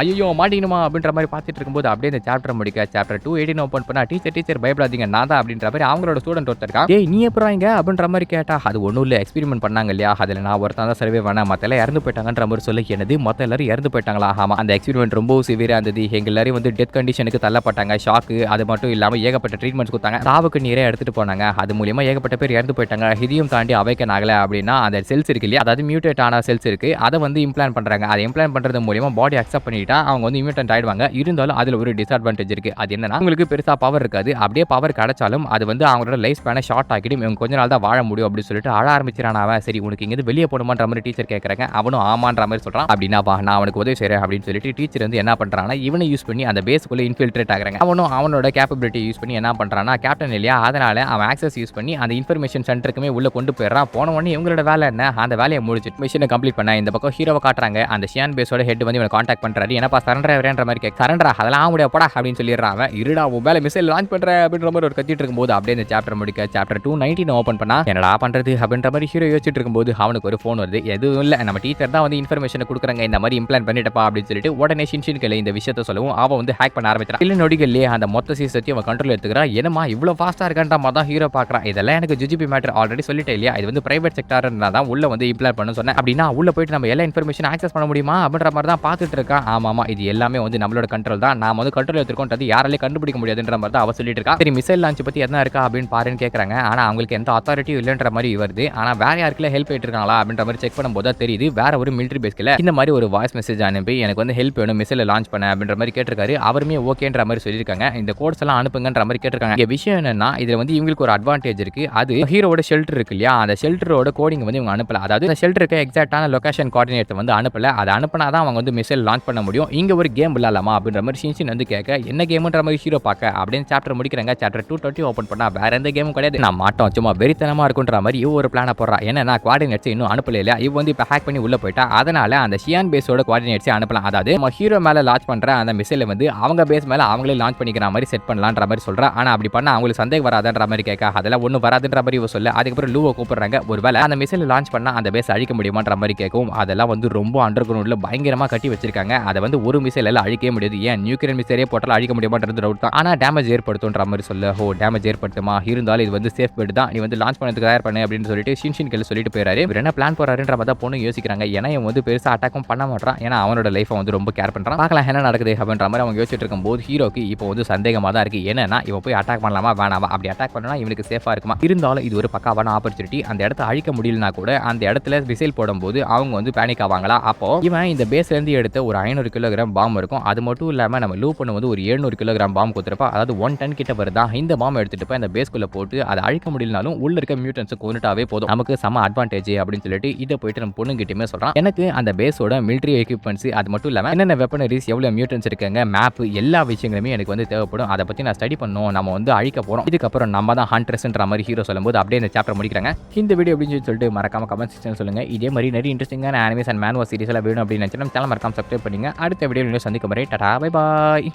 ஐயோ மாட்டிக்கணுமா அப்படின்ற மாதிரி பார்த்துட்டு இருக்கும்போது அப்படியே இந்த சாப்டர் முடிக்க சாப்டர் 218 ஓபன் பண்ணா டீச்சர் பயப்படாதீங்க நான் தான் அப்படின்ற மாதிரி அவங்களோட ஸ்டூடெண்ட் ஒருத்தர் இருக்கான். ஏய் நீ எப்பறா இங்க அப்படின்ற மாதிரி கேட்டா அது ஒண்ணும் இல்ல, எக்ஸ்பெரிமென்ட் பண்ணாங்க இல்லையா, அதுல நான் ஒருத்தன் தான் சர்வே பண்ண, மத்த எல்லாம் இறந்து போயிட்டாங்கன்ற மாதிரி சொல்ல என்னது மொத்த எல்லாரும் இறந்து போயிட்டாங்களா? ஆமா, அந்த எக்ஸ்பெரிமென்ட் ரொம்ப சிவியரா இருந்தது. எங்க எல்லாரும் வந்து டெத் கண்டிஷனுக்கு தள்ளப்பட்டாங்க. ஷாக்கு அது மட்டும் இல்லாம ஏகப்பட்ட ட்ரீட்மெண்ட்ஸ் கொடுத்தாங்க. சாவுக்கு நீரே எடுத்துட்டு போனாங்க. அது மூலமா ஏகப்பட்ட பேர் இறந்து போயிட்டாங்க. இதையும் தாண்டி அவைக்கன் ஆகல அப்படின்னா அந்த செல்ஸ் இருக்கு இல்லையா, அதாவது மியூட்டேட் ஆன செல்ஸ் இருக்கு, அதை வந்து இம்ப்ளான்ட் பண்றாங்க. அதை இம்ப்ளான்ட் பண்றது மூலமா பாடி அக்செப்ட் பண்ணிட்டா அவங்க வந்து இம்யூட்டன்ட் ஆயிடுவாங்க. இருந்தாலும் அதுல ஒரு டிஸ்அட்வான்டேஜ் இருக்கு. அது என்னன்னா உங்களுக்கு பெருசா பவர் இருக்காது. அப்படியே பவர் கிடைச்சாலும் அது வந்து அவங்களோட லைஃப் ஸ்பேனை ஷார்ட் ஆக்கிடும். இவங்க கொஞ்ச நாள் தான் வாழ முடியும் அப்படின்னு சொல்லிட்டு அழ ஆரம்பிச்சிரான் அவன். சரி உனக்கு இங்க வெளியே போகணுமான்ற மாதிரி டீச்சர் கேட்கறாங்க. அவனும் ஆமான்ற மாதிரி சொல்றான். அப்படின்னா வா நான் அவனுக்கு உதவி செய்றேன் அப்படின்னு சொல்லிட்டு டீச்சர் வந்து என்ன பண்றாங்கன்னா இவனை யூஸ் பண்ணி அந்த பேஸ்க்குள்ள இன்ஃபில்ட்ரேட் ஆகுறாங்க. அவனும் அவனோட கேப்பபிலிட்டி யூஸ் பண்ணி என்ன பண்றான்னா கேப்டன் இல்லையா, அதனால அவன் ஆக்சஸ் யூஸ் பண்ணி அந்த இன்ஃபர்மேஷன் சென்டருக்குமே உள்ள கொண்டு போயிடுறான். போன உடனே இவங்களோட வேலை என்ன, அந்த வேலையை முடிச்சிட்டு மிஷனை கம்ப்ளீட் பண்ண இந்த பக்கம் ஹீரோவை காட்டுறாங்க. அந்த ஷியான் பேஸோட ஹெட் வந்து இவனை கான்டாக்ட் பண்றாரு. என்னப்பா சரண்டர் ஆகிறேன்ற மாதிரி கேட்க, சரண்டரா அதெல்லாம் ஆக முடியாது போடா அப்படின்னு சொல்லிடுறான். அவன் இருடா உன் வேலை மிசைல் லான்ச் பண்ற அப்படின்ற மாதிரி ஒரு கத்திட்டு இருக்கும்போது அப்படியே இந்த சாப்டர் முடிக்க சாப்டர் 219 ஓபன் பண்ணா என்னடா பண்றது அப்படின்ற மாதிரி ஹீரோ யோசிச்சுட்டு இருக்கும்போது அவனுக்கு ஒரு ஃபோன் வருது. எதுவும் இல்ல, நம்ம டீச்சர் தான் வந்து இன்ஃபர்மேஷன் கொடுக்குறாங்க, இந்த மாதிரி இம்ப்ளான்ட் பண்ணிட்டப்பா அப்படின்னு சொல்லிட்டு உடனே ஷின்ஷின் கையில இந்த விஷயத்தை சொல்லவும் அவன் வந்து ஹேக் பண்ண ஆரம்பிச்சான். இல்ல நொடிகள்லயே அந்த மொத்த சீசத்தையும் அவன் கண்ட்ரோல் எடுத்துக்கிறான். என்னமா இவ்வளவு ஃபாஸ்டா இருக்கான்ற மாதிரி தான் ஹீரோ பாக்குறான். இதெல்லாம் எனக்கு ஜிஜிபி மேட்டர் ஆல்ரெடி சொல்லிட்டே இல்லையா, இது வந்து பிரைவேட் செக்டார்னா தான் உள்ள வந்து இம்ப்ளான்ட் பண்ண சொன்னேன். அப்படின்னா உள்ள போயிட்டு நம்ம எல்லா இன்ஃபர்மேஷன் ஆக்சஸ் பண்ண முடியுமா அப்படின்ற மாதிரி தான் பார்த்துட்டு இருக்கான். ஆமாமா இது எல்லாமே வந்து நம்மளோட கண்ட்ரோல் தான், நாம வந்து கண்ட்ரோல் எடுத்துக்கோன்றது யாராலையும் கண்டுபிடிக்க முடியாதுன்ற மாதிரி தான் அவ சொல்லிட்டு இருக்கா. சரி மிசைல் லான்ச் பத்தி என்ன இருக்கா அப்படின்னு பாருன்னு கேட்கறாங்க. ஆனா அவங்களுக்கு எந்த அத்தாரிட்டியும் இல்லைன்ற மாதிரி வருது. ஆனா வேற யாருக்குள்ள ஹெல்ப் ஆயிட்டு இருக்காங்களா அப்படின்ற மாதிரி செக் பண்ணும்போது தெரியுது வேற ஒரு மிலிட்டரி பேஸ்ல இந்த மாதிரி ஒரு வாய்ஸ் மெசேஜ் அனுப்பி எனக்கு வந்து ஹெல்ப் வேணும் மிசைல் லான்ச் பண்ண அப்படின்ற மாதிரி கேட்டிருக்காரு. அவருமே ஓகேன்ற மாதிரி சொல்லியிருக்காங்க. இந்த கோட்ஸ் எல்லாம் அனுப்புங்கன்ற மாதிரி கேட்டிருக்காங்க. இங்க விஷயம் என்னன்னா இதுல வந்து இவங்களுக்கு ஒரு அட்வான்டேஜ் இருக்கு. அது ஹீரோட ஷெல்டர் இருக்கு இல்லையா, அந்த ஷெல்டரோட கோடிங் வந்து இவங்க அனுப்பல. அதாவது அந்த ஷெல்டருக்கு எக்ஸாக்டான லொகேஷன் கோஆர்டினேட் வந்து அனுப்பல. அதை அனுப்பினாதான் அவங்க வந்து மிசைல் லான்ச் பண்ண முடியும். இங்க ஒரு கேம் விளையாடலாமா அப்படின்ற மாதிரி ஷின்ஷின் வந்து கேட்க என்ன கேம்ன்ற மாதிரி ஹீரோ பார்க்க அப்படின்னு சாப்டர் முடிக்கிறாங்க. சாப்டர் 220 ஓபன் பண்ணா வேற எந்த கேமும் கிடையாது. நான் மாட்டோம் சும்மா வெறித்தனமா இருக்குன்ற மாதிரி இவ ஒரு பிளான போடுறா. என்னன்னா கோஆர்டினேட்ஸ் இன்னும் அனுப்பல இல்லையா, இவ வந்து இப்ப ஹேக் பண்ணி உள்ள போயிட்டா. அதனால அந்த ஷியான் பேஸோட கோஆர்டினேட்ஸ் அனுப்பலாம். அதாவது நம்ம ஹீரோ மேல லான்ச் பண்ற அந்த மிசைலை வந்து அவங்க பேஸ் மேல அவங்களே லான்ச் பண்ணிக்கிற மாதிரி செட் பண்ணலான்ற மாதிரி சொல்றா. ஆனா அப்படி பண்ணா அவங்களுக்கு சந்தேகம் வராதுன்ற மாதிரி கேட்க அதெல்லாம் ஒன்றும் வராதுன்ற மாதிரி இவ சொல்ல. அதுக்கப்புறம் லூவை கூப்பிடுறாங்க. ஒருவேளை அந்த மிசைல் லான்ச் பண்ணா அந்த பேஸ் அழிக்க முடியுமான்ற மாதிரி கேட்கும். அதெல்லாம் வந்து ரொம்ப அண்டர் கிரவுண்ட்ல பயங்கரமா கட்டி வச்சிருக்காங்க. அதை வந்து ஒரு மிசைல் எல்லாம் அழிக்கவே முடியாது. ஏன் நியூக்ளியர் மிசைலே போட்டாலும் அழிக்க முடியுமான்றது டவுட் தான். ஆனா டேமேஜ் ஏற்படுத்தும்ன்ற மாதிரி சொல்ல. ஓ டேமேஜ் ஏற்படுத்துமா, இருந்தாலும் இது வந்து சேஃப் பெட் தான், நீ வந்து லான்ச் பண்ணதுக்கு தயார் பண்ணு அப்படின்னு சொல்லிட்டு ஷின்ஷின் கையில சொல்லிட்டு போயிறாரு. இவர் என்ன பிளான் போறாருன்ற மாதிரி தான் பொண்ணு யோசிக்கிறாங்க. ஏன்னா இவன் வந்து பெருசா அட்டாக்கும் பண்ண மாட்டான். ஏன்னா அவனோட லைஃபை வந்து ரொம்ப கேர் பண்றான். பார்க்கலாம் என்ன நடக்குது அப்படின்ற மாதிரி அவங்க யோசிச்சுட்டு இருக்கும்போது ஹீரோக்கு இப்போ வந்து சந்தேகமா தான் இருக்கு. என்னன்னா இவன் போய் அட்டாக் பண்ணலாமா வேணாமா, அப்படி அட்டாக் பண்ணா இவனுக்கு சேஃபா இருக்குமா, இருந்தாலும் இது ஒரு பக்காவான ஆப்பர்ச்சுனிட்டி. அந்த இடத்த அழிக்க முடியலனா கூட அந்த இடத்துல மிசைல் போடும்போது அவங்க வந்து பேனிக் ஆவாங்களா. அப்போ இவன் இந்த பேஸ்ல இருந்து எடுத்த ஒரு 500 கிலோகிராம் பாம் இருக்கும். அது மட்டும் இல்லாம நம்ம லூப் பண்ண வந்து ஒரு 700 கிலோகிராம் பாம் கொடுத்துருப்பா. அதாவது 1 டன் கிட்ட வருதா. இந்த பாம் எடுத்துட்டு போய் அந்த பேஸ்குள்ள போட்டு அதை அழிக்க முடியலனாலும் உள்ள இருக்க மியூட்டன்ஸ் கொண்டுட்டாவே போதும், நமக்கு சம அட்வான்டேஜ் அப்படின்னு சொல்லிட்டு இதை போயிட்டு நம்ம பொண்ணுகிட்டயுமே சொல்றான். எனக்கு அந்த பேஸோட மிலிட்டரி எக்யூப்மெண்ட்ஸ் அது மட்டும் இல்லாம என்னென்ன வெப்பனரிஸ் எவ்வளவு மியூட்டன்ஸ் இருக்காங்க மேப் எல்லா விஷயங்களுமே எனக்கு வந்து தேவைப்படும். அதை பத்தி நான் ஸ்டடி பண்ணணும், நம்ம வந்து அழிக்க போறோம், இதுக்கப்புறம் நம்ம தான் ஹண்டர்ஸ்ன்ற மாதிரி ஹீரோ சொல்லும்போது அப்படியே இந்த சாப்டர் முடிக்கிறாங்க. இந்த வீடியோ அப்படின்னு சொல்லிட்டு மறக்காம கமெண்ட் செக்ஷன் சொல்லுங்க. இதே மாதிரி நிறைய இன்ட்ரெஸ்டிங்கான அனிமேஸ் அண்ட் மேன்வா சீரிஸ் எல்லாம் வேணும் அப்படின்னு நினைச்சா நம்ம சேனல் மறக்காம சப்ஸ்கிரைப் பண்ணுங்க. அடுத்த வீடியோவில் சந்திக்கும் வரை டாடா பை பாய்.